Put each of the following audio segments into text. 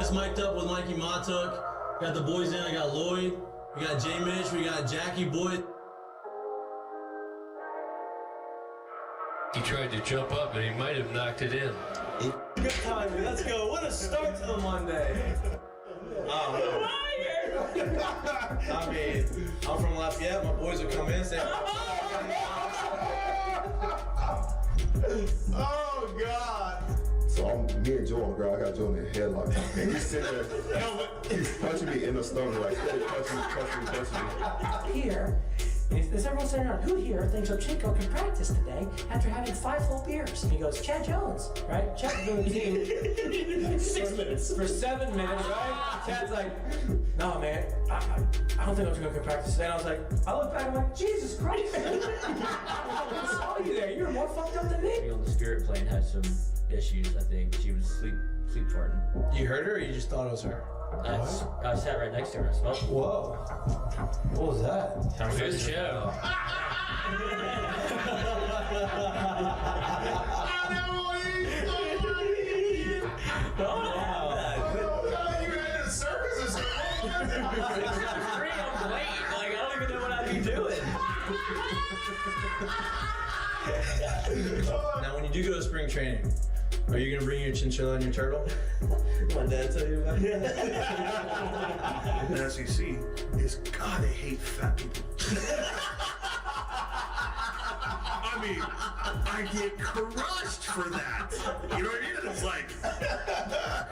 It's mic'd up with Mikie Mahtook. Got the boys in. I got Lloyd. We got J. Mitch. We got Jackie Boy. He tried to jump up, and he might have knocked it in. Good timing. Let's go. What a start to the Monday. I mean, I'm from Lafayette. My boys will come in and say, oh, God. So me and Joe on the ground. I got Joe in the headlock. And he's sitting there. He's punching me in the stomach. Like, punching me. Here, is everyone sitting around? Who here thinks Chico can practice today after having 5 full beers? And he goes, Chad Jones, right? Chad's doing the team 6 minutes. For 7 minutes, right? Chad's like, no, man, I don't think Chico can practice today. And I was like, I look back, I'm like, Jesus Christ. I saw you there. You're more fucked up than me. On the spirit plane had some issues, I think. She was sleep farting. you heard her or you just thought it was her? I sat right next to her. I smelled it. Whoa. What was that? Time for Good the show. Now, when you do go to spring training, are you going to bring your chinchilla and your turtle? My dad tell you about it? The SEC is, God, they hate fat people. I mean, I get crushed for that. You know what I mean? It's like,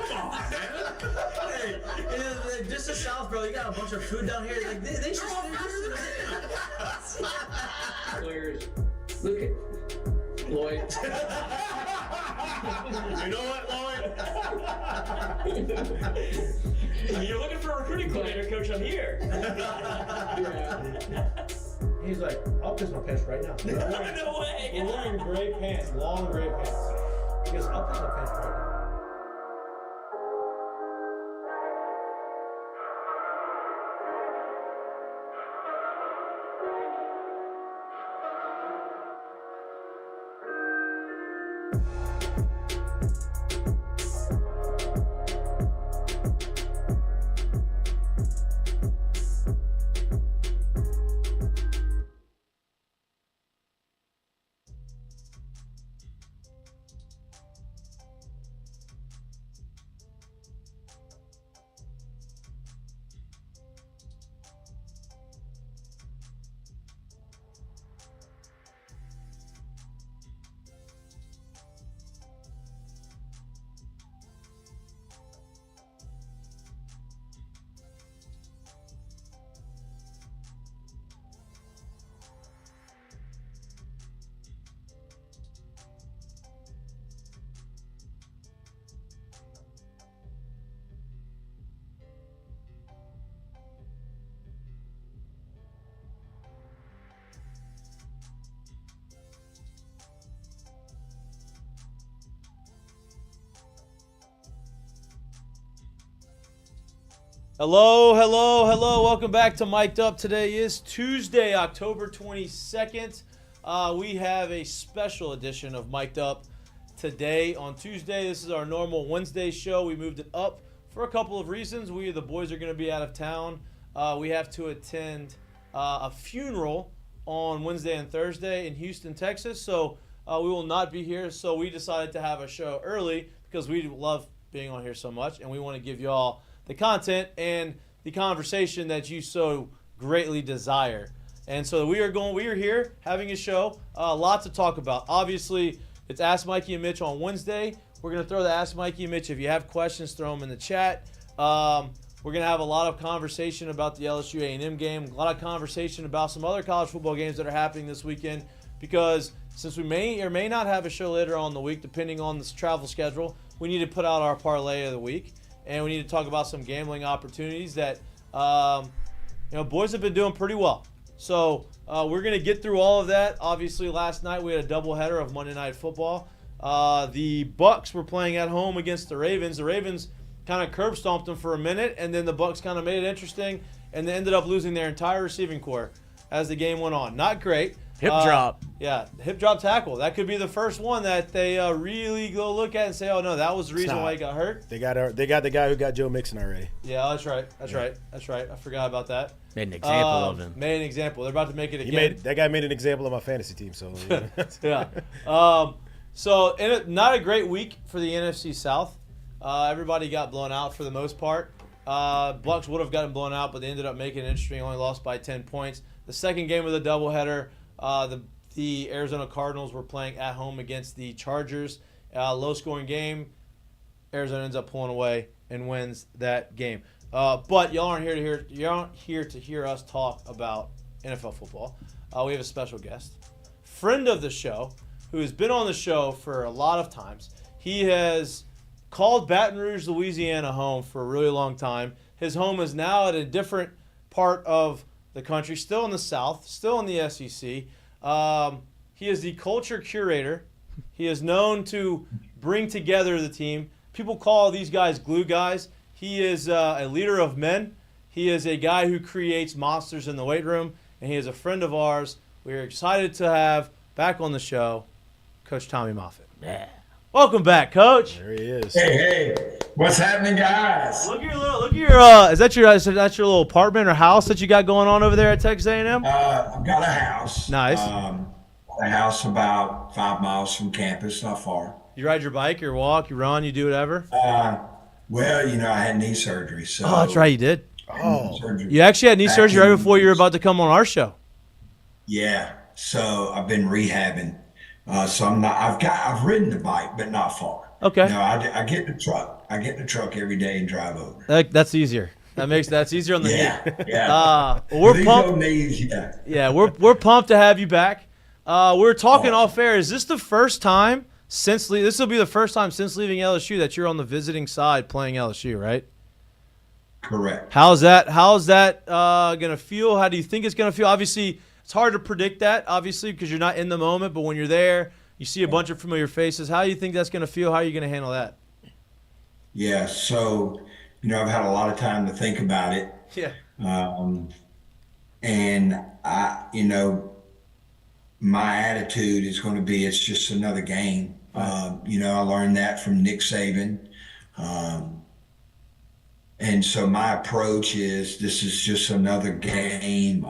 come on, man. Hey, just the South, bro. You got a bunch of food down here. Like they should Players, look at Lloyd. You know what, Lloyd? You're looking for a recruiting coordinator, coach. I'm here. He's like, I'll piss my pants right now. No way. We're wearing gray pants, long gray pants. He goes, I'll piss my pants right now. Hello. Welcome back to Mic'd Up. Today is Tuesday, October 22nd. We have a special edition of Mic'd Up today on Tuesday. This is our normal Wednesday show. We moved it up for a couple of reasons. The boys are going to be out of town. We have to attend a funeral on Wednesday and Thursday in Houston, Texas. So we will not be here. So we decided to have a show early because we love being on here so much, and we want to give you all the content and the conversation that you so greatly desire. And so we are here having a show, lots to talk about. Obviously, it's Ask Mikie and Mitch on Wednesday. We're going to throw the Ask Mikie and Mitch. If you have questions, throw them in the chat. We're going to have a lot of conversation about the LSU A&M game, a lot of conversation about some other college football games that are happening this weekend, because since we may or may not have a show later on in the week, depending on this travel schedule, we need to put out our parlay of the week. And we need to talk about some gambling opportunities that, boys have been doing pretty well. So we're going to get through all of that. Obviously, last night we had a doubleheader of Monday Night Football. The Bucs were playing at home against the Ravens. The Ravens kind of curb stomped them for a minute, and then the Bucs kind of made it interesting, and they ended up losing their entire receiving corps as the game went on. Not great. Hip drop. Yeah, hip drop tackle. That could be the first one that they really go look at and say, oh, no, that was the reason why he got hurt. They got the guy who got Joe Mixon already. Yeah, that's right. That's right. I forgot about that. Made an example of him. Made an example. They're about to make it again. That guy made an example of my fantasy team. So yeah. So not a great week for the NFC South. Everybody got blown out for the most part. Bucks would have gotten blown out, but they ended up making it interesting. Only lost by 10 points. The second game of the doubleheader, the Arizona Cardinals were playing at home against the Chargers. Low-scoring game. Arizona ends up pulling away and wins that game. But y'all aren't here to hear us talk about NFL football. We have a special guest, friend of the show, who has been on the show for a lot of times. He has called Baton Rouge, Louisiana home for a really long time. His home is now at a different part of the country, still in the South, still in the SEC. He is the culture curator. He is known to bring together the team. People call these guys glue guys. He is a leader of men. He is a guy who creates monsters in the weight room, and he is a friend of ours. We are excited to have back on the show Coach Tommy Moffitt. Yeah. Welcome back, Coach. there he is. Hey, what's happening, guys? Look at your is that your little apartment or house that you got going on over there at Texas A&M? I've got a house. Nice. A house about 5 miles from campus, not far. You ride your bike, you walk, you run, you do whatever? Well, I had knee surgery. So Oh, that's right, you did. surgery. You actually had knee surgery right before you were about to come on our show. Yeah. So I've been rehabbing. So I've ridden the bike, but not far. Okay. I get in the truck. I get in the truck every day and drive over. That's easier. That's easier on the knee. Yeah. We're These pumped. old knees, yeah. Yeah, we're pumped to have you back. We're talking off air. Is this the first time this will be the first time since leaving LSU that you're on the visiting side playing LSU, right? Correct. How's that gonna feel? How do you think it's gonna feel? Obviously, it's hard to predict that, obviously, because you're not in the moment. But when you're there, you see a bunch of familiar faces. How do you think that's gonna feel? How are you gonna handle that? Yeah. So, I've had a lot of time to think about it. Yeah. And my attitude is going to be, it's just another game. I learned that from Nick Saban. And so my approach is, this is just another game.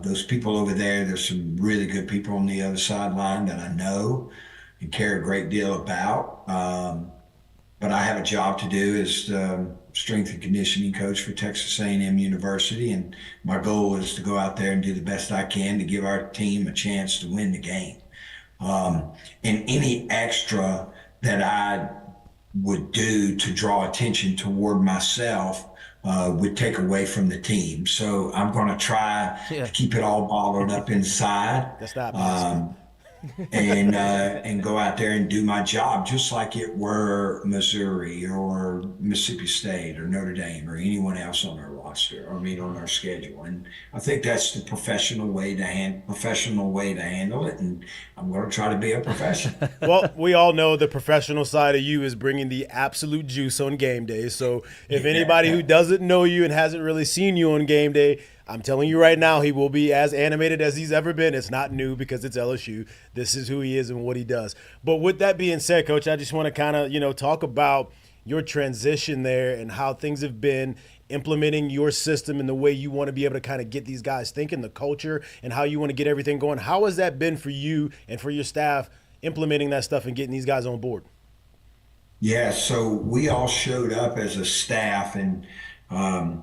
Those people over there's some really good people on the other sideline that I know and care a great deal about. But I have a job to do as strength and conditioning coach for Texas A&M University, and my goal is to go out there and do the best I can to give our team a chance to win the game. And any extra that I would do to draw attention toward myself would take away from the team. So I'm going to try to keep it all bottled up inside. That's not and go out there and do my job just like it were Missouri or Mississippi State or Notre Dame or anyone else on our roster, on our schedule. And I think that's the professional way to handle it, and I'm going to try to be a professional. Well, we all know the professional side of you is bringing the absolute juice on game day. So if anybody who doesn't know you and hasn't really seen you on game day, I'm telling you right now, he will be as animated as he's ever been. It's not new because it's LSU. This is who he is and what he does. But with that being said, Coach, I just want to kind of, talk about your transition there and how things have been implementing your system and the way you want to be able to kind of get these guys thinking, the culture, and how you want to get everything going. How has that been for you and for your staff implementing that stuff and getting these guys on board? Yeah, so we all showed up as a staff, and I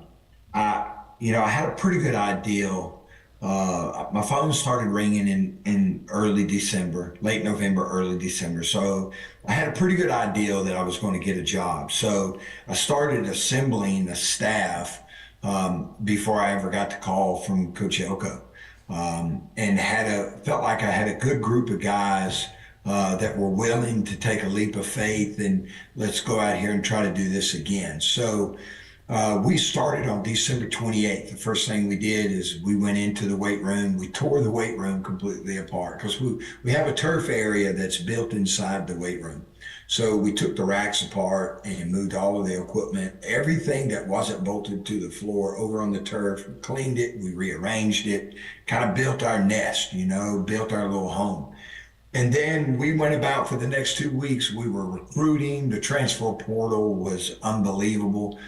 had a pretty good idea. My phone started ringing in early December, late November, early December. So I had a pretty good idea that I was going to get a job. So I started assembling the staff before I ever got the call from Coach Elko, and felt like I had a good group of guys that were willing to take a leap of faith and let's go out here and try to do this again. So We started on December 28th. The first thing we did is we went into the weight room. We tore the weight room completely apart because we have a turf area that's built inside the weight room. So we took the racks apart and moved all of the equipment, everything that wasn't bolted to the floor over on the turf, cleaned it, we rearranged it, kind of built our nest, built our little home. And then we went about for the next 2 weeks. We were recruiting. The transfer portal was unbelievable.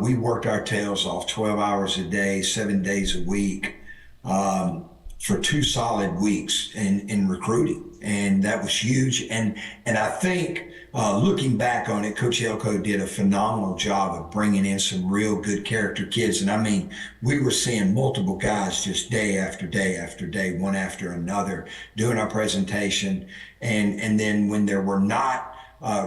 We worked our tails off 12 hours a day, 7 days a week, for 2 solid weeks in recruiting. And that was huge. And I think looking back on it, Coach Elko did a phenomenal job of bringing in some real good character kids. And I mean, we were seeing multiple guys just day after day after day, one after another, doing our presentation. And then when there were not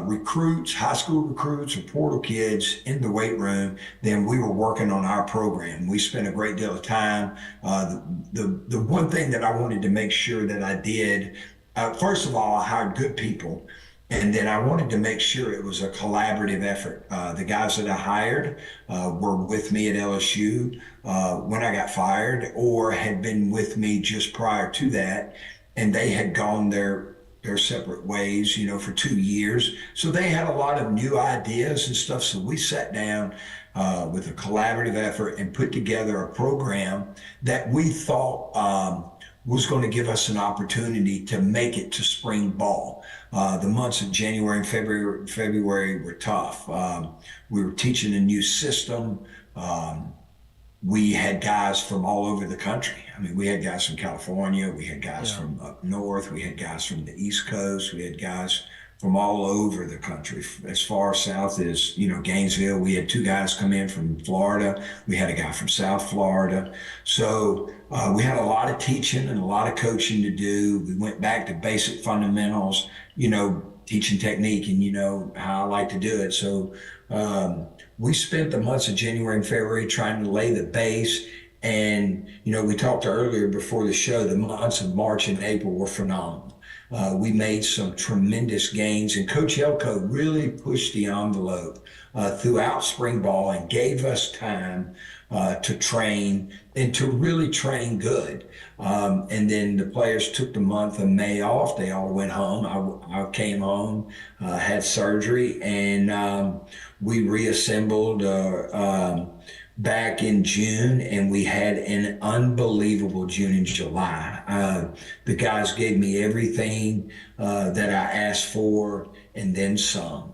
recruits, high school recruits or portal kids in the weight room, then we were working on our program. We spent a great deal of time. The one thing that I wanted to make sure that I did, first of all, I hired good people. And then I wanted to make sure it was a collaborative effort. The guys that I hired were with me at LSU when I got fired, or had been with me just prior to that. And they had gone their separate ways, for 2 years. So they had a lot of new ideas and stuff. So we sat down with a collaborative effort and put together a program that we thought was going to give us an opportunity to make it to spring ball. The months of January and February were tough. We were teaching a new system. We had guys from all over the country. I mean, we had guys from California, we had guys from up north, we had guys from the East Coast, we had guys from all over the country, as far south as, Gainesville. We had 2 guys come in from Florida. We had a guy from South Florida. So we had a lot of teaching and a lot of coaching to do. We went back to basic fundamentals, teaching technique, and how I like to do it. So we spent the months of January and February trying to lay the base. And, we talked earlier before the show, the months of March and April were phenomenal. We made some tremendous gains, and Coach Elko really pushed the envelope throughout spring ball and gave us time to train and to really train good. And then the players took the month of May off. They all went home. I came home, had surgery, and we reassembled back in June, and we had an unbelievable June and July. The guys gave me everything that I asked for and then some.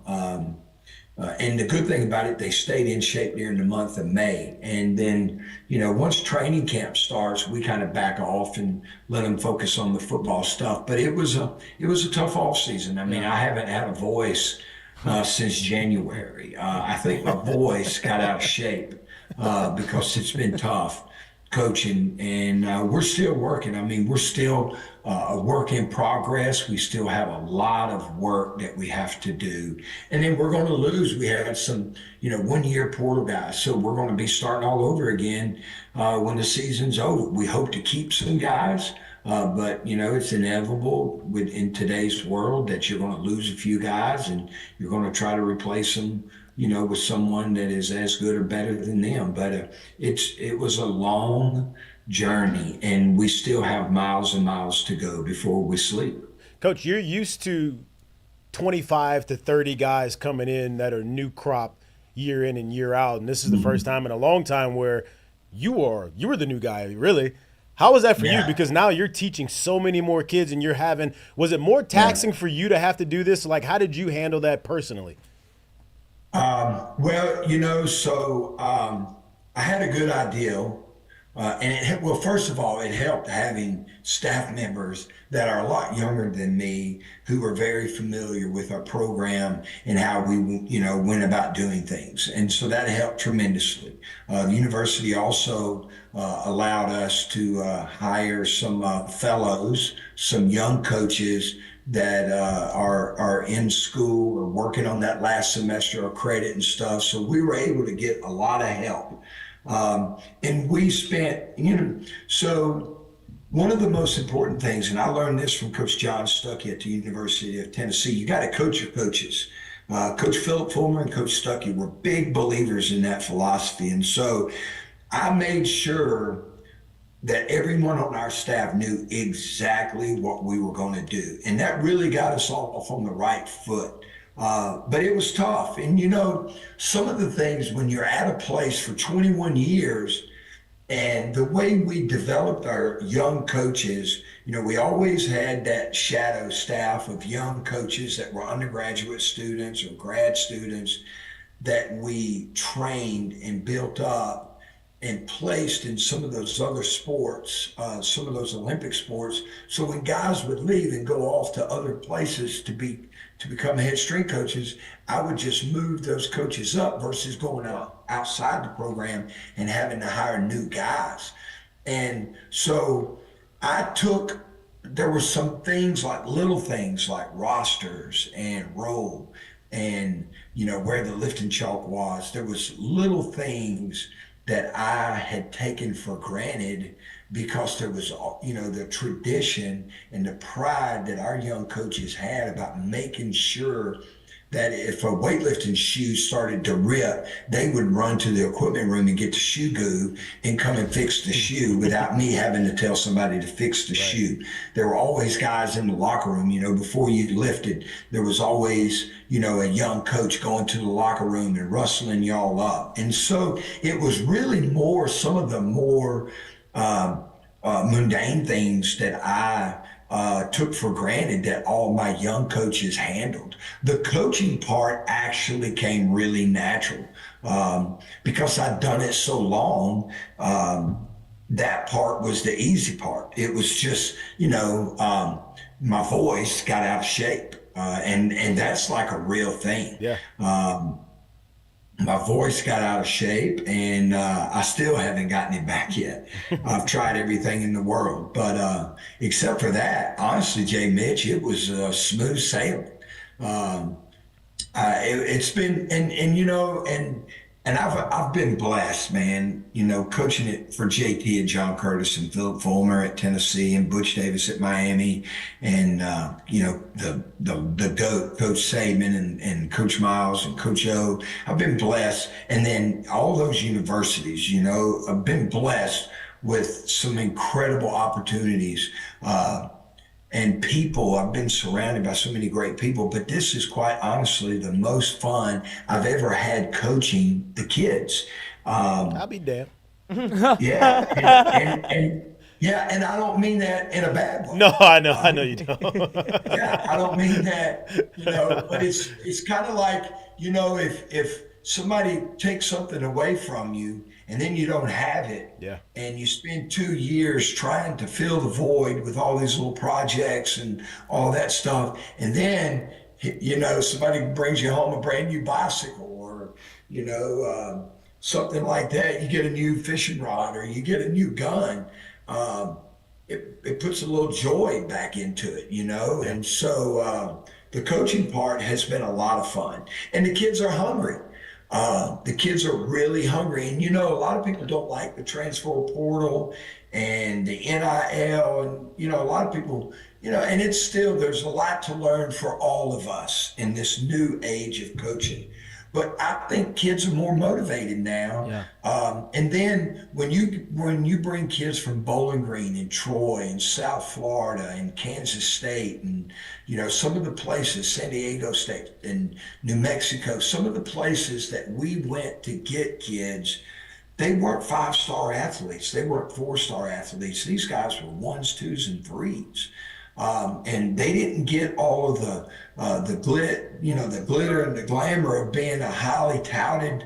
And the good thing about it, they stayed in shape during the month of May. And then, once training camp starts, we kind of back off and let them focus on the football stuff. But it was a tough off season. I mean, I haven't had a voice since January. I think my voice got out of shape because it's been tough coaching, and we're still working. I mean, we're still a work in progress. We still have a lot of work that we have to do. And then we're going to lose. We had some, 1-year portal guys. So we're going to be starting all over again when the season's over. We hope to keep some guys, but, it's inevitable in today's world that you're going to lose a few guys, and you're going to try to replace them, with someone that is as good or better than them. But it was a long journey, and we still have miles and miles to go before we sleep. Coach, you're used to 25 to 30 guys coming in that are new crop year in and year out, and this is the first time in a long time where you were the new guy, really. How was that for you? Because now you're teaching so many more kids, and was it more taxing for you to have to do this? Like, how did you handle that personally? I had a good idea. And first of all, it helped having staff members that are a lot younger than me, who are very familiar with our program and how we, went about doing things. And so that helped tremendously. The university also allowed us to hire some fellows, some young coaches that are in school or working on that last semester of credit and stuff. So we were able to get a lot of help. And we spent, so one of the most important things, and I learned this from Coach John Stuckey at the University of Tennessee, you got to coach your coaches. Coach Philip Fulmer and Coach Stuckey were big believers in that philosophy. And so I made sure that everyone on our staff knew exactly what we were going to do. And that really got us off on the right foot. But it was tough. And, some of the things when you're at a place for 21 years, and the way we developed our young coaches, we always had that shadow staff of young coaches that were undergraduate students or grad students that we trained and built up and placed in some of those other sports, some of those Olympic sports. So when guys would leave and go off to other places to become head strength coaches, I would just move those coaches up versus going outside the program and having to hire new guys. And so there were some things like little things like rosters and role and, where the lifting chalk was. There was little things that I had taken for granted because there was, the tradition and the pride that our young coaches had about making sure that if a weightlifting shoe started to rip, they would run to the equipment room and get the shoe goo and come and fix the shoe without me having to tell somebody to fix the shoe. There were always guys in the locker room, before you lifted, there was always, a young coach going to the locker room and rustling y'all up. And so it was really some of the more mundane things that I took for granted that all my young coaches handled. The coaching part actually came really natural because I'd done it so long. That part was the easy part. It was just, my voice got out of shape. And that's like a real thing. Yeah. My voice got out of shape, and I still haven't gotten it back yet. I've tried everything in the world, but except for that, honestly, Mitch, it was smooth sailing. It's been, and I've been blessed, man. Coaching it for JT and John Curtis and Philip Fulmer at Tennessee and Butch Davis at Miami, and the GOAT, Coach Saban and Coach Miles and Coach O. I've been blessed, and then all those universities. I've been blessed with some incredible opportunities. And people, I've been surrounded by so many great people, but this is quite honestly the most fun I've ever had coaching the kids. I'll be damned. Yeah. And I don't mean that in a bad way. No, I know you don't. Yeah, I don't mean that, but it's kind of like, if somebody takes something away from you and then you don't have it, and you spend 2 years trying to fill the void with all these little projects and all that stuff, and then somebody brings you home a brand new bicycle or something like that, you get a new fishing rod or you get a new gun, it puts a little joy back into it, and so the coaching part has been a lot of fun, and the kids are hungry. The kids are really hungry, and a lot of people don't like the transfer portal and the NIL, and a lot of people, and it's still, there's a lot to learn for all of us in this new age of coaching. But I think kids are more motivated now. Yeah. And then when you bring kids from Bowling Green and Troy and South Florida and Kansas State and some of the places, San Diego State and New Mexico, some of the places that we went to get kids, they weren't 5-star athletes. They weren't 4-star athletes. These guys were 1s, 2s, and 3s. And they didn't get all of the glitter and the glamour of being a highly touted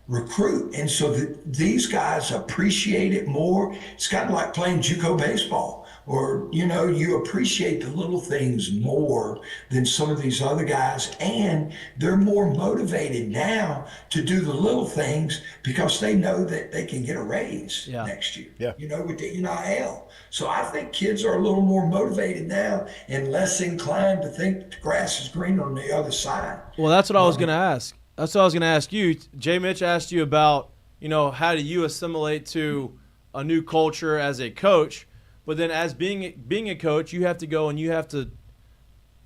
recruit. And so these guys appreciate it more. It's kind of like playing JUCO baseball, or, you appreciate the little things more than some of these other guys. And they're more motivated now to do the little things because they know that they can get a raise next year, with the NIL. So I think kids are a little more motivated now and less inclined to think the grass is green on the other side. Well, that's what I was going to ask. That's what I was going to ask you. Mitch asked you about, how do you assimilate to a new culture as a coach? But then as being a coach, you have to go and you have to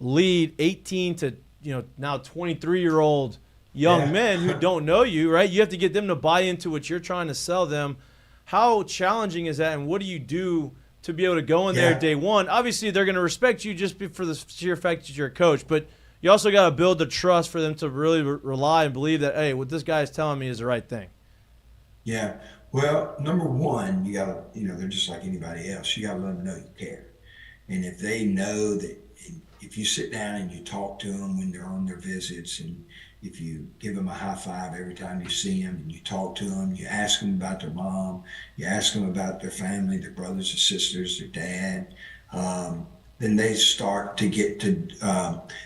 lead 18 to now 23-year-old young men who don't know you, right? You have to get them to buy into what you're trying to sell them. How challenging is that, and what do you do to be able to go in there day one? Obviously, they're going to respect you just for the sheer fact that you're a coach, but you also got to build the trust for them to really rely and believe that, hey, what this guy is telling me is the right thing. Yeah. Well, number one, you got to, they're just like anybody else. You got to let them know you care. And if they know that, if you sit down and you talk to them when they're on their visits, and if you give them a high five every time you see them, and you talk to them, you ask them about their mom, you ask them about their family, their brothers and sisters, their dad, then they start to get to,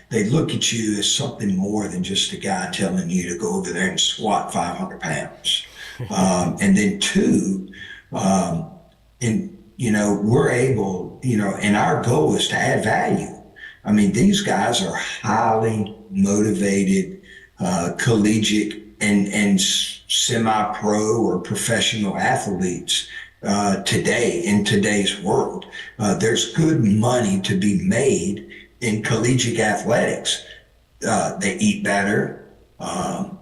they look at you as something more than just a guy telling you to go over there and squat 500 pounds. And then two, we're able, and our goal is to add value. I mean, these guys are highly motivated, collegiate and semi-pro or professional athletes today, in today's world. There's good money to be made in collegiate athletics. They eat better,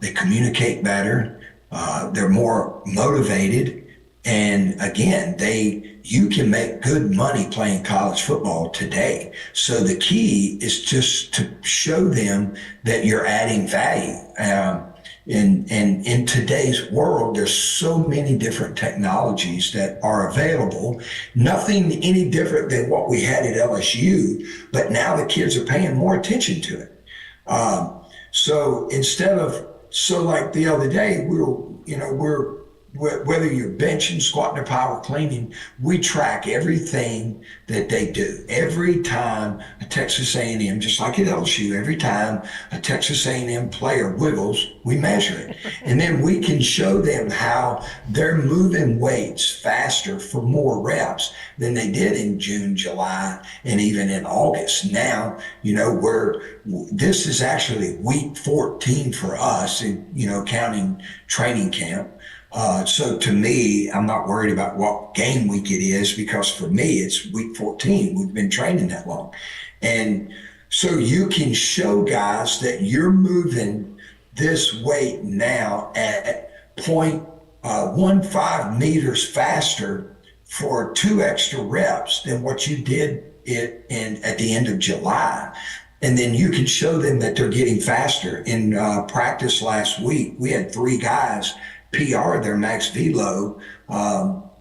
they communicate better, they're more motivated, and again, you can make good money playing college football today. So the key is just to show them that you're adding value. And in today's world, there's so many different technologies that are available. Nothing any different than what we had at LSU, but now the kids are paying more attention to it. So like the other day, whether you're benching, squatting, or power cleaning, we track everything that they do. Every time a Texas A&M, just like at LSU, every time a Texas A&M player wiggles, we measure it. And then we can show them how they're moving weights faster for more reps than they did in June, July, and even in August. Now, this is actually week 14 for us, counting training camp. So to me, I'm not worried about what game week it is, because for me, it's week 14. We've been training that long. And so you can show guys that you're moving this weight now at 0.15 meters faster for 2 extra reps than what you did at the end of July. And then you can show them that they're getting faster. In practice last week, we had 3 guys PR their max velo while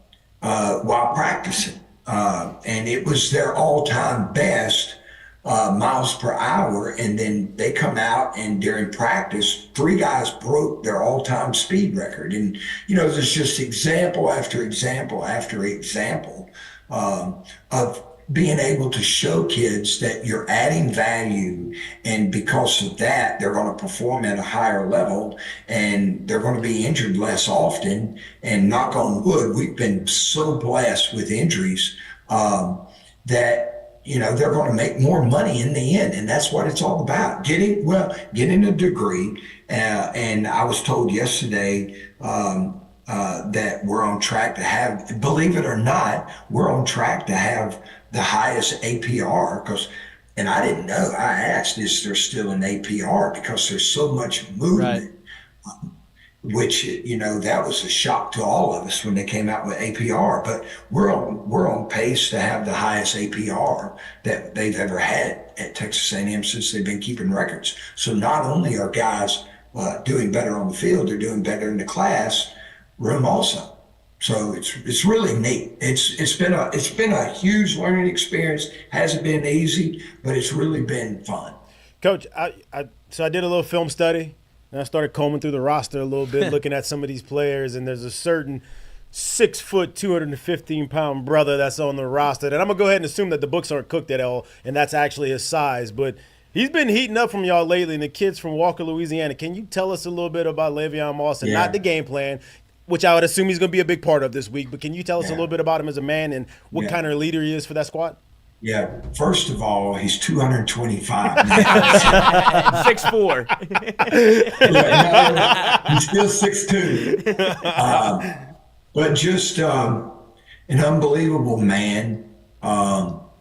practicing. And it was their all-time best miles per hour. And then they come out, and during practice, 3 guys broke their all-time speed record. And, there's just example after example after example of being able to show kids that you're adding value, and because of that, they're going to perform at a higher level, and they're going to be injured less often. And knock on wood, we've been so blessed with injuries that they're going to make more money in the end, and that's what it's all about. Getting a degree, and I was told yesterday that we're on track to have, believe it or not, we're on track to have the highest APR, and I didn't know. I asked, is there still an APR, because there's so much movement, which, that was a shock to all of us when they came out with APR. But we're on pace to have the highest APR that they've ever had at Texas A&M since they've been keeping records. So not only are guys doing better on the field, they're doing better in the class room also. So it's really neat. It's been a huge learning experience. Hasn't been easy, but it's really been fun. Coach, so I did a little film study, and I started combing through the roster a little bit, looking at some of these players, and there's a certain 6 foot, 215-pound brother that's on the roster. And I'm gonna go ahead and assume that the books aren't cooked at all, and that's actually his size. But he's been heating up from y'all lately, and the kid's from Walker, Louisiana. Can you tell us a little bit about Le'Veon Moss, and not the game plan, which I would assume he's going to be a big part of this week, but can you tell us a little bit about him as a man and what kind of leader he is for that squad? Yeah, first of all, he's 225. 6'4". He's still 6'2". But just an unbelievable man.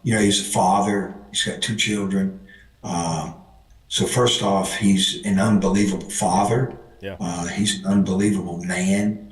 He's a father. He's got 2 children. So first off, he's an unbelievable father. Yeah. He's an unbelievable man.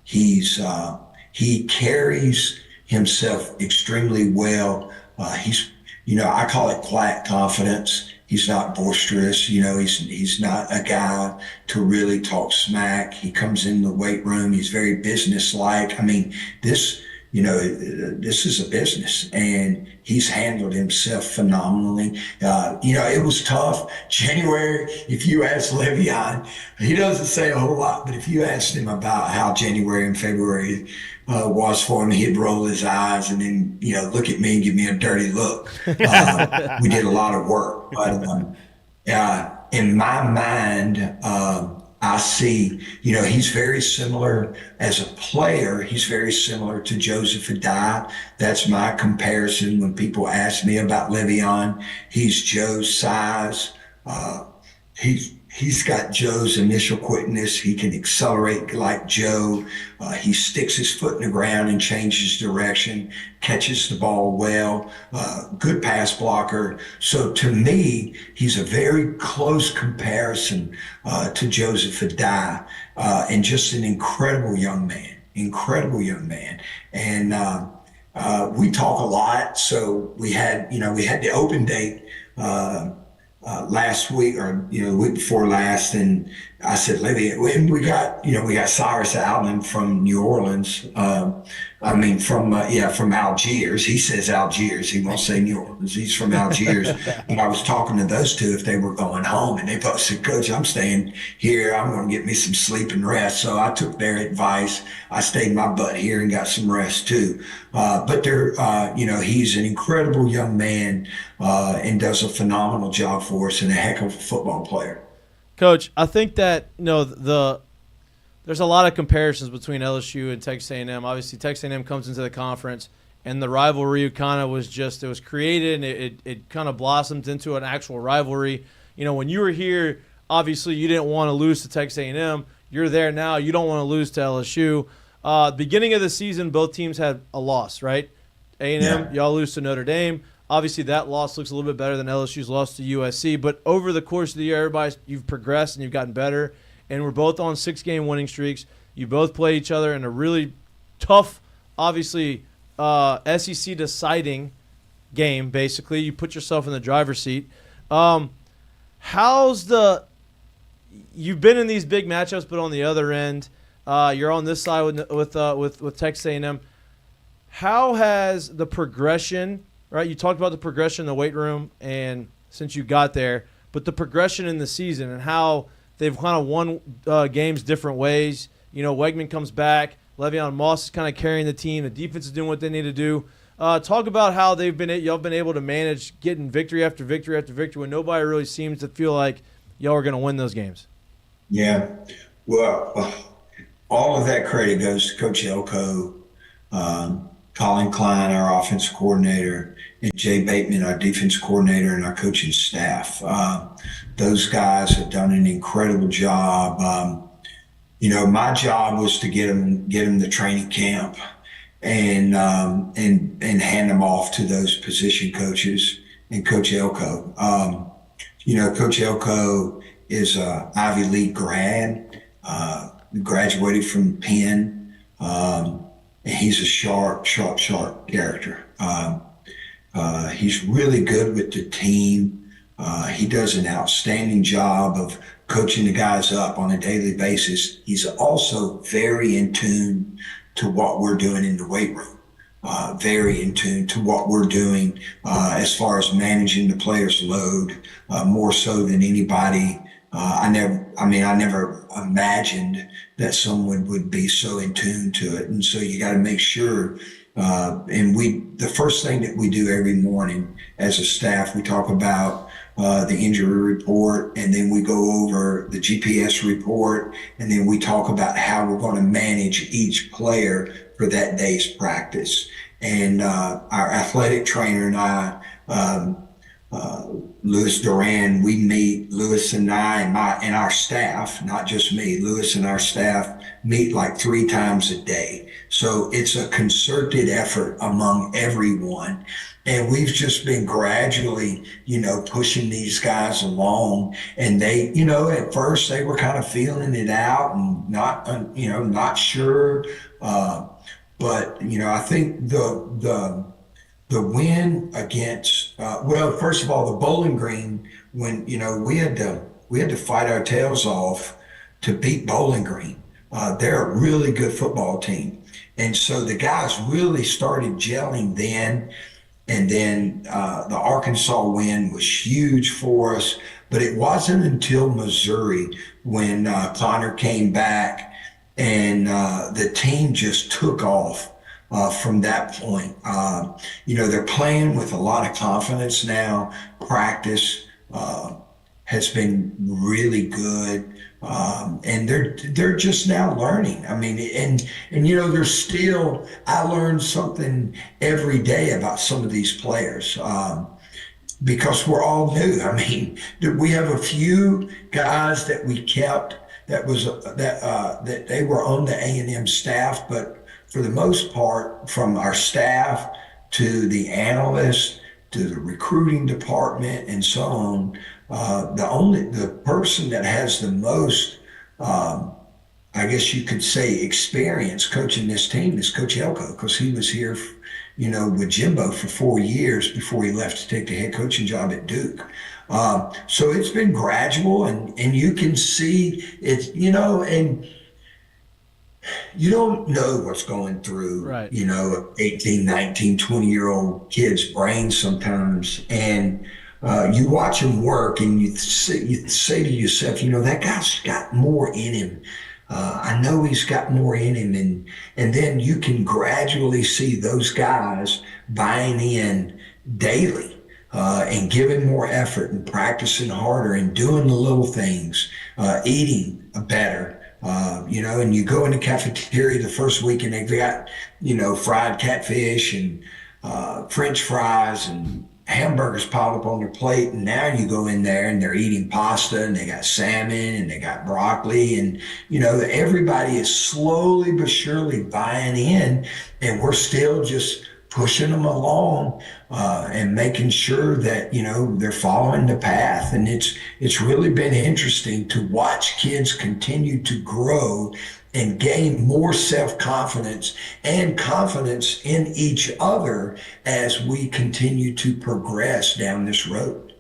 He carries himself extremely well. I call it quiet confidence. He's not boisterous. He's not a guy to really talk smack. He comes in the weight room. He's very businesslike. I mean, this is a business, and he's handled himself phenomenally. It was tough. January, if you ask Le'Veon, he doesn't say a whole lot, but if you asked him about how January and February was for him, he'd roll his eyes and then, look at me and give me a dirty look. We did a lot of work. But in my mind, I see, he's very similar as a player. He's very similar to Joseph Adai. That's my comparison when people ask me about Le'Veon. He's Joe's size. He's got Joe's initial quickness. He can accelerate like Joe. He sticks his foot in the ground and changes direction, catches the ball well, good pass blocker. So to me, he's a very close comparison to Joseph Adai, and just an incredible young man. And we talk a lot. So we had the open date last week, or the week before last, and I said, "Le'Veon, we got Cyrus Allen from New Orleans. From Algiers. He says Algiers. He won't say New Orleans. He's from Algiers." And I was talking to those two if they were going home, and they both said, "Coach, I'm staying here. I'm going to get me some sleep and rest." So I took their advice. I stayed my butt here and got some rest too. But he's an incredible young man and does a phenomenal job for us, and a heck of a football player. Coach, I think that there's a lot of comparisons between LSU and Texas A&M. Obviously, Texas A&M comes into the conference, and the rivalry kind of was created, and it kind of blossomed into an actual rivalry. When you were here, obviously you didn't want to lose to Texas A&M. You're there now. You don't want to lose to LSU. Beginning of the season, both teams had a loss, right? A&M, y'all lose to Notre Dame. Obviously, that loss looks a little bit better than LSU's loss to USC. But over the course of the year, you've progressed and you've gotten better. And we're both on 6-game winning streaks. You both play each other in a really tough, obviously, SEC deciding game, basically. You put yourself in the driver's seat. You've been in these big matchups, but on the other end, you're on this side with Texas A&M. How has the progression, right? You talked about the progression in the weight room and since you got there, but the progression in the season and how they've kind of won games different ways. Wegman comes back. Le'Veon Moss is kind of carrying the team. The defense is doing what they need to do. Talk about how y'all been able to manage getting victory after victory after victory when nobody really seems to feel like y'all are going to win those games. Yeah. Well, all of that credit goes to Coach Elko, Colin Klein, our offensive coordinator, and Jay Bateman, our defense coordinator, and our coaching staff. Those guys have done an incredible job. My job was to get them to training camp and hand them off to those position coaches and Coach Elko. Coach Elko is an Ivy League grad, graduated from Penn. And he's a sharp character. He's really good with the team. He does an outstanding job of coaching the guys up on a daily basis. He's also very in tune to what we're doing in the weight room, very in tune to what we're doing as far as managing the players' load, more so than anybody. I never imagined that someone would be so in tune to it. And so you got to make sure. The first thing that we do every morning as a staff, we talk about the injury report, and then we go over the GPS report, and then we talk about how we're going to manage each player for that day's practice. And our athletic trainer and I, Louis Duran, we meet, Louis and I and our staff, not just me, Louis and our staff meet like 3 times a day. So it's a concerted effort among everyone. And we've just been gradually, pushing these guys along. And they, at first they were kind of feeling it out and not sure. But I think the win against, first of all, the Bowling Green, when, we had to fight our tails off to beat Bowling Green. They're a really good football team. And so the guys really started gelling then. And then the Arkansas win was huge for us. But it wasn't until Missouri when Connor came back and the team just took off from that point. They're playing with a lot of confidence now. Practice has been really good. And they're just now learning. I mean, and there's still, I learn something every day about some of these players, because we're all new. I mean, we have a few guys that we kept that they were on the A&M staff, but for the most part, from our staff to the analysts to the recruiting department and so on, the person that has the most, I guess you could say, experience coaching this team is Coach Elko, because he was here, with Jimbo for 4 years before he left to take the head coaching job at Duke. So it's been gradual, and you can see it, and you don't know what's going through, right. 18, 19, 20-year-old kids' brains sometimes. And you watch him work, and you say to yourself, that guy's got more in him. I know he's got more in him. And then you can gradually see those guys buying in daily and giving more effort and practicing harder and doing the little things, eating better. And you go in the cafeteria the first week and they've got, fried catfish and French fries and hamburgers piled up on their plate, and now you go in there and they're eating pasta and they got salmon and they got broccoli, and everybody is slowly but surely buying in, and we're still just pushing them along and making sure that they're following the path. And it's really been interesting to watch kids continue to grow and gain more self-confidence and confidence in each other as we continue to progress down this road.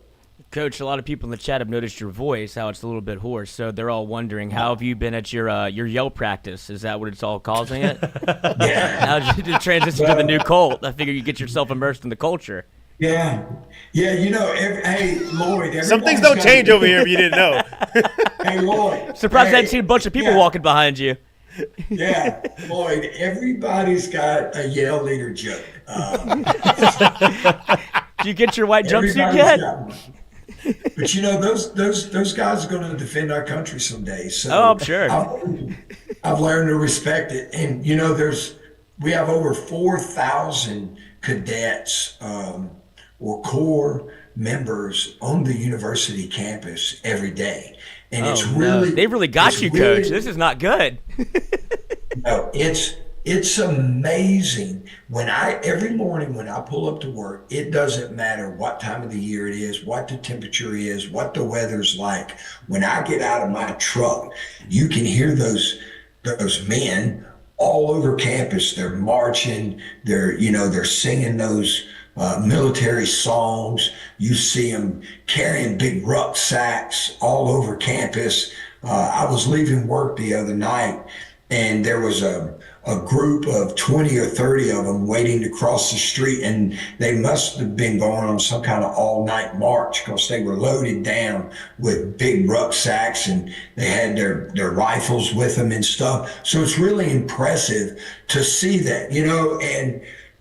Coach, a lot of people in the chat have noticed your voice, how it's a little bit hoarse. So they're all wondering, how have you been at your yell practice? Is that what it's all causing it? Yeah. How did you transition to the new Colt? I figure you get yourself immersed in the culture. Yeah. Yeah, hey, Lloyd. Some things don't change over here if you didn't know. Hey, Lloyd. Surprised I hadn't seen a bunch of people walking behind you. Yeah, Lloyd, everybody's got a yell leader joke. Did you get your white jumpsuit yet? But those guys are going to defend our country someday. So I'm sure. I've learned to respect it. And we have over 4,000 cadets or Corps members on the university campus every day. And they really got you, Coach. This is not good. No, it's amazing. Every morning when I pull up to work, it doesn't matter what time of the year it is, what the temperature is, what the weather's like. When I get out of my truck, you can hear those men all over campus. They're marching. They're singing those military songs. You see them carrying big rucksacks all over campus. I was leaving work the other night, and there was a group of 20 or 30 of them waiting to cross the street, and they must have been going on some kind of all-night march, because they were loaded down with big rucksacks, and they had their rifles with them and stuff. So it's really impressive to see that,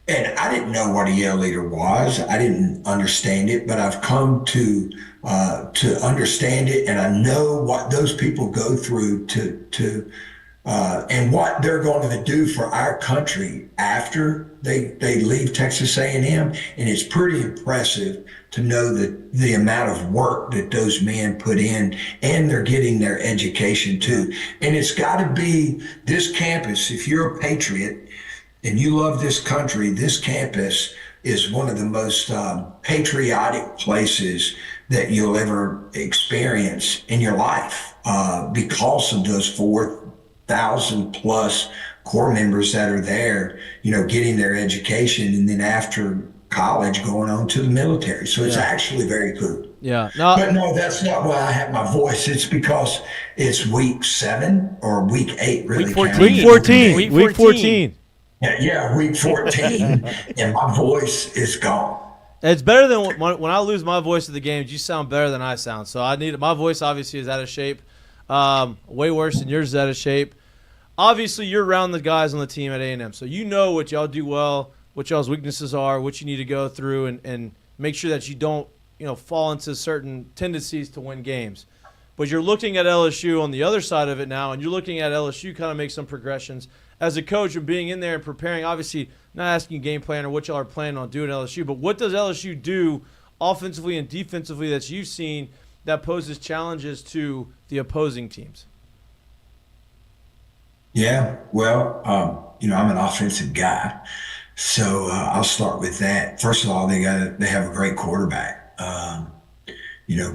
and I didn't know what a yell leader was. I didn't understand it, but I've come to understand it, and I know what those people go through and what they're going to do for our country after they leave Texas A&M. And it's pretty impressive to know that the amount of work that those men put in, and they're getting their education too. And it's got to be this campus. If you're a patriot and you love this country, this campus is one of the most patriotic places that you'll ever experience in your life because of those 4,000 plus core members that are there, getting their education, and then after college going on to the military. So it's actually very cool. Yeah. But no, that's not why I have my voice. It's because it's week 7 or week 8, really. Week 14. Week 14. Yeah, week 14, and my voice is gone. It's better than when I lose my voice at the games. You sound better than I sound. So my voice obviously is out of shape. Way worse than yours is out of shape. Obviously, you're around the guys on the team at A&M, so you know what y'all do well, what y'all's weaknesses are, what you need to go through, and make sure that you don't fall into certain tendencies to win games. But you're looking at LSU on the other side of it now, and you're looking at LSU kind of make some progressions. As a coach and being in there and preparing, obviously not asking game plan or what y'all are planning on doing at LSU, but what does LSU do offensively and defensively that you've seen that poses challenges to the opposing teams? Yeah, well, I'm an offensive guy, so I'll start with that. First of all, they have a great quarterback.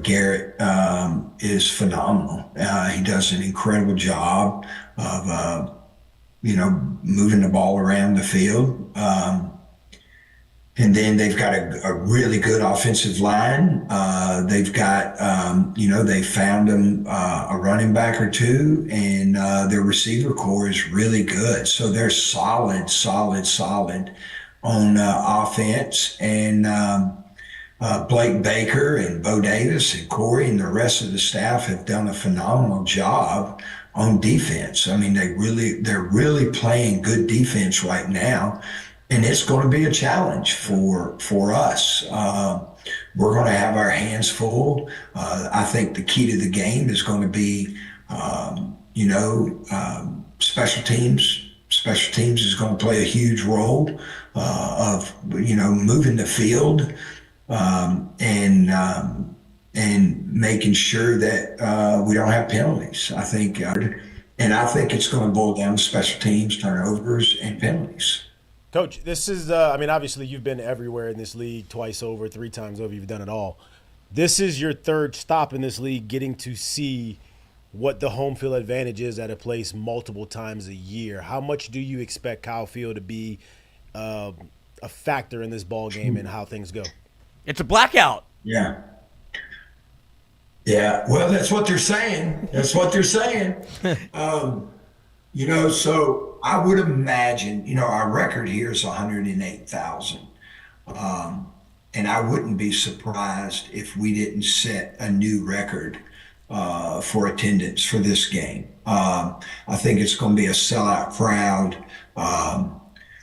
Garrett is phenomenal. He does an incredible job of moving the ball around the field. And then they've got a really good offensive line. They've got, they found them a running back or two, and their receiver core is really good. So they're solid on offense. And Blake Baker and Bo Davis and Corey and the rest of the staff have done a phenomenal job on defense. I mean, they're really playing good defense right now. And it's going to be a challenge for us. We're going to have our hands full. I think the key to the game is going to be, special teams. Special teams is going to play a huge role of moving the field and making sure that we don't have penalties. I think it's going to boil down to special teams, turnovers, and penalties. Coach, this is, obviously you've been everywhere in this league, twice over, 3 times over, you've done it all. This is your 3rd stop in this league, getting to see what the home field advantage is at a place multiple times a year. How much do you expect Kyle Field to be a factor in this ball game and how things go? It's a blackout. Yeah. Yeah, well, that's what they're saying. So I would imagine, our record here is 108,000. And I wouldn't be surprised if we didn't set a new record for attendance for this game. I think it's going to be a sellout crowd.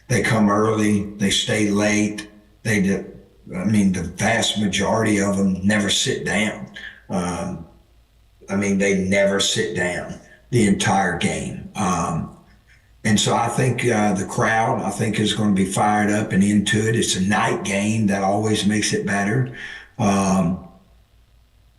They come early, they stay late. The vast majority of them never sit down. They never sit down the entire game. And so I think the crowd, is going to be fired up and into it. It's a night game. That always makes it better. So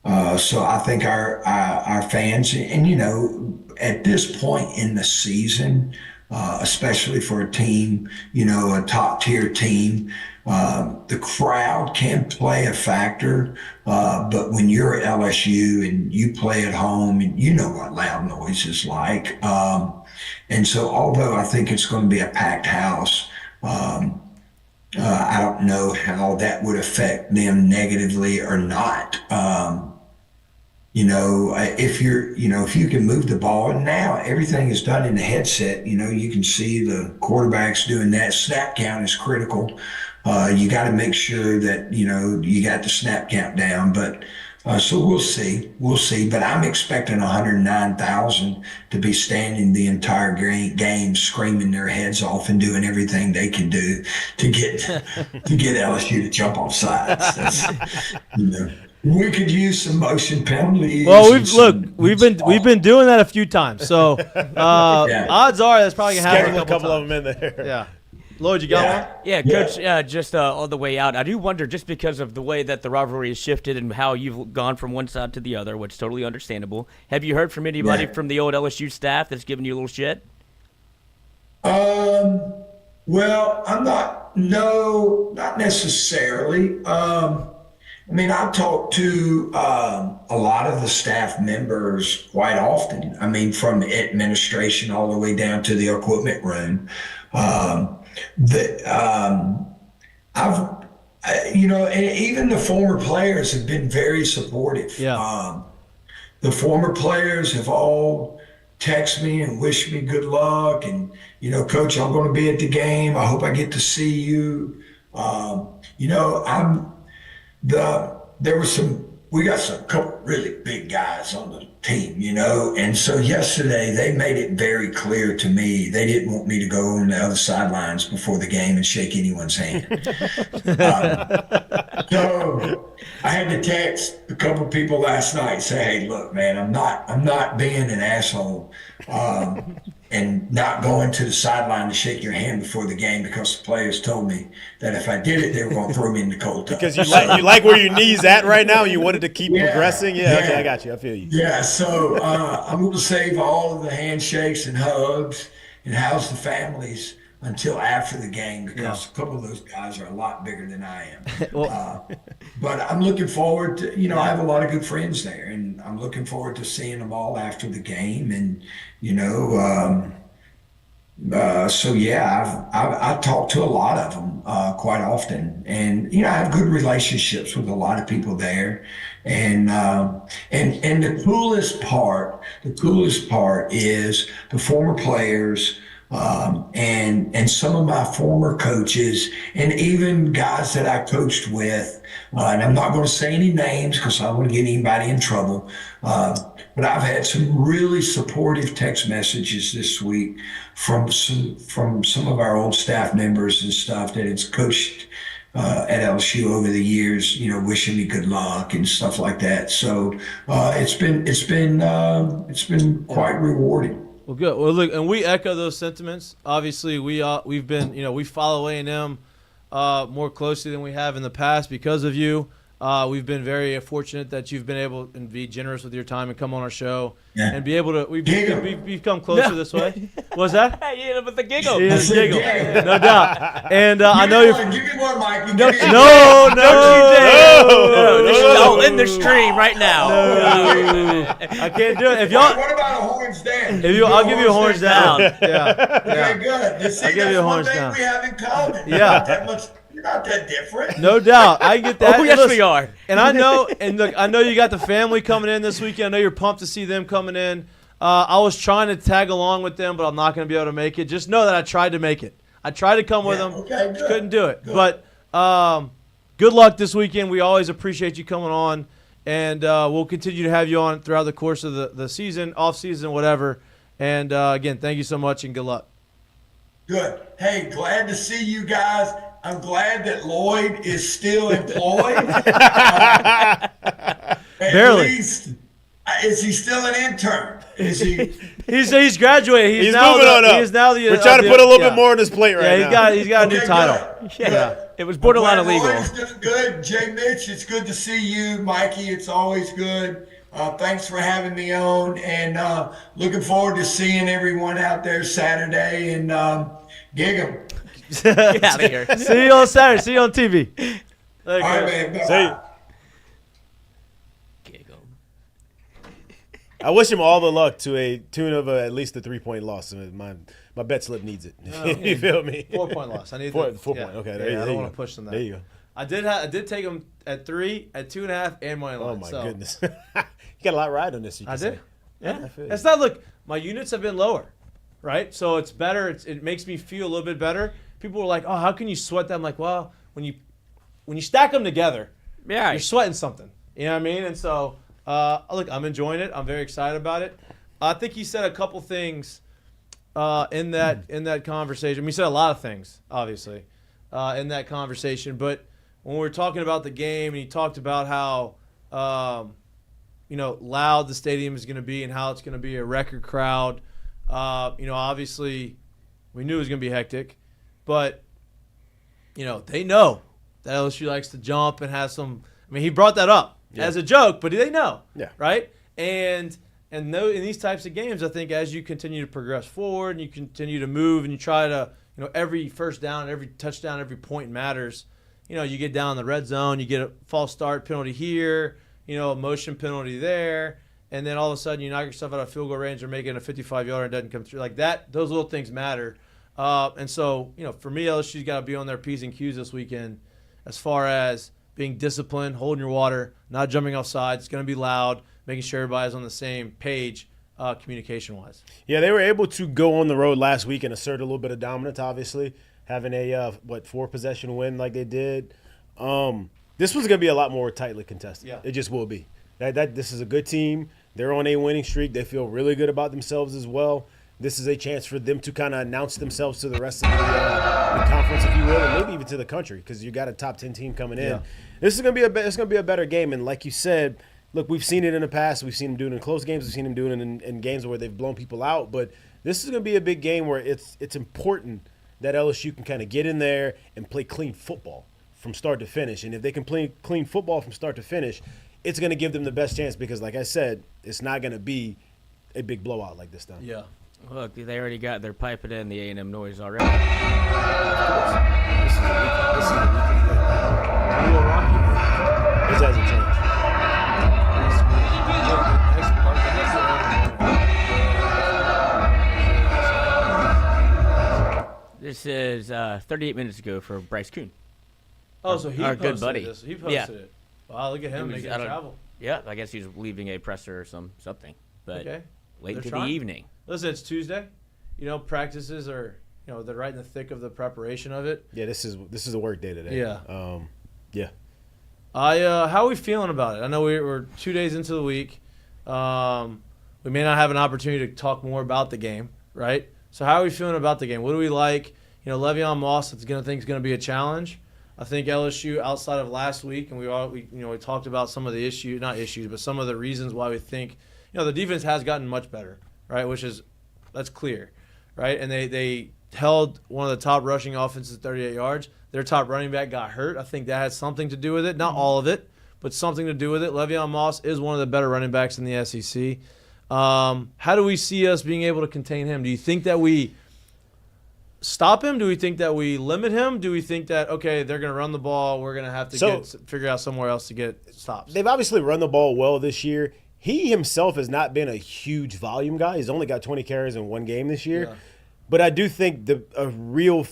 I think our fans, and at this point in the season, especially for a team, a top tier team, the crowd can play a factor. But when you're at LSU and you play at home, and you know what loud noise is like. And so although I think it's going to be a packed house, I don't know how that would affect them negatively or not. If you can move the ball, and now everything is done in the headset, you can see the quarterbacks doing that. Snap count is critical. You got to make sure that, you got the snap count down, but so we'll see, but I'm expecting 109,000 to be standing the entire game, screaming their heads off and doing everything they can do to get LSU to jump off sides. We could use some motion penalties. Well, we've been doing that a few times. So odds are that's probably gonna happen. A couple of them in there. Yeah. Lloyd, you got one? Yeah, Coach, just on the way out, I do wonder, just because of the way that the rivalry has shifted and how you've gone from one side to the other, which is totally understandable, have you heard from anybody from the old LSU staff that's giving you a little shit? Well, I'm not No, not necessarily. I mean, I talk to a lot of the staff members quite often. I mean, from administration all the way down to the equipment room. And even the former players have been very supportive. Yeah. The former players have all texted me and wished me good luck. And, Coach, I'm going to be at the game. I hope I get to see you. We got some couple really big guys on the team, and so yesterday they made it very clear to me they didn't want me to go on the other sidelines before the game and shake anyone's hand. So I had to text a couple people last night and say, hey, look, man, I'm not being an asshole and not going to the sideline to shake your hand before the game because the players told me that if I did it, they were going to throw me in the cold tub. Because you like where your knee's at right now and you wanted to keep progressing? Yeah, okay, I got you. I feel you. Yeah, so I'm going to save all of the handshakes and hugs and house the families until after the game because a couple of those guys are a lot bigger than I am. But I'm looking forward to, I have a lot of good friends there, and I'm looking forward to seeing them all after the game. And, I talk to a lot of them quite often. And, I have good relationships with a lot of people there. And the coolest part is the former players, and some of my former coaches and even guys that I coached with, and I'm not going to say any names because I don't want to get anybody in trouble, but I've had some really supportive text messages this week from some of our old staff members and stuff that has coached at LSU over the years, wishing me good luck and stuff like that. So it's been quite rewarding. Well, good. Well, look, and we echo those sentiments. Obviously, we've been, we follow A&M more closely than we have in the past because of you. We've been very fortunate that you've been able and be generous with your time and come on our show and be able to. We've come closer this way. What's that? Yeah, but the giggle. Yeah, the giggle, no doubt. And I know you're. Give me one, Mike. No, in the stream right now. No. I can't do it. If y'all. What about a horns down? I'll give you a horns down. Yeah. Okay, good. See, I'll give you a horns down. We have in common. Yeah. You're not that different. No doubt. I get that. Oh, yes, we are. And I know, and look, I know you got the family coming in this weekend. I know you're pumped to see them coming in. I was trying to tag along with them, but I'm not going to be able to make it. Just know that I tried to make it. I tried to come with them. Okay, good. Couldn't do it. Good. But good luck this weekend. We always appreciate you coming on, and we'll continue to have you on throughout the course of the season, off-season, whatever. And, again, thank you so much, and good luck. Good. Hey, glad to see you guys. I'm glad that Lloyd is still employed. Barely. At least, is he still an intern? Is he? He's graduated. He's now moving on up. He is now the. We're trying to put a little bit more on his plate right now. He's got a new title. Good. Yeah. It was borderline illegal. Lloyd's doing good. Jay Mitch, it's good to see you. Mikey, it's always good. Thanks for having me on, and looking forward to seeing everyone out there Saturday and gig 'em. Get out of here. See you on Saturday. See you on TV. All right, man. Bye. See you. I wish him all the luck to a tune of at least a 3-point loss. My bet slip needs it. You feel me? 4-point loss. I need 4 point. Okay, there you go. I don't want to push them that. There you go. I did take them at 3, at 2.5, and money line. Oh my goodness! You got a lot riding on this. I did. Yeah. It's not. Look, my units have been lower, right? So it's better. It makes me feel a little bit better. People were like, "Oh, how can you sweat that?" I'm like, "Well, when you stack them together, you're sweating something." You know what I mean? And so, look, I'm enjoying it. I'm very excited about it. I think he said a couple things in that conversation. I mean, he said a lot of things, obviously, in that conversation. But when we were talking about the game, and he talked about how loud the stadium is going to be and how it's going to be a record crowd. Obviously, we knew it was going to be hectic. But, they know that LSU likes to jump and has some – I mean, he brought that up as a joke, but they know, right? And in these types of games, I think as you continue to progress forward and you continue to move and you try to, every first down, every touchdown, every point matters. You get down in the red zone, you get a false start penalty here, a motion penalty there, and then all of a sudden you knock yourself out of field goal range or making a 55-yarder and it doesn't come through. Like that, those little things matter. And so, for me, LSU's got to be on their P's and Q's this weekend as far as being disciplined, holding your water, not jumping off sides. It's going to be loud, making sure everybody's on the same page communication-wise. Yeah, they were able to go on the road last week and assert a little bit of dominance, obviously, having a, 4-possession win like they did. This was going to be a lot more tightly contested. Yeah. It just will be. This is a good team. They're on a winning streak. They feel really good about themselves as well. This is a chance for them to kind of announce themselves to the rest of the conference, if you will, and maybe even to the country, because you got a top 10 team coming in. Yeah. This is going to be a better game, and like you said, look, we've seen it in the past. We've seen them do it in close games. We've seen them do it in games where they've blown people out. But this is going to be a big game where it's important that LSU can kind of get in there and play clean football from start to finish. And if they can play clean football from start to finish, it's going to give them the best chance because, like I said, it's not going to be a big blowout like this time. Yeah. Look, they already got their piping in the A&M noise already. This is a weekend game. A little rocky. This hasn't changed. This is 38 minutes ago for Bryce Kuhn. Oh, so he our posted good buddy. this. He posted it. Wow, look at him making travel. Yeah, I guess he's leaving a presser or something. But Okay. late into They're trying. the evening. Listen, it's Tuesday. Practices are, they're right in the thick of the preparation of it. Yeah, this is a work day today. Yeah. Yeah. How are we feeling about it? I know we're 2 days into the week. We may not have an opportunity to talk more about the game, right? So how are we feeling about the game? What do we like? Le'Veon Moss, I think is going to be a challenge. I think LSU, outside of last week, and we talked about some of the not issues, but some of the reasons why we think, the defense has gotten much better, right? That's clear, right? And they held one of the top rushing offenses 38 yards. Their top running back got hurt. I think that has something to do with it. Not all of it, but something to do with it. Le'Veon Moss is one of the better running backs in the SEC. How do we see us being able to contain him? Do you think that we stop him? Do we think that we limit him? Do we think that, okay, they're going to run the ball, we're going to have to figure out somewhere else to get stops? They've obviously run the ball well this year. He himself has not been a huge volume guy. He's only got 20 carries in one game this year. Yeah. But I do think a real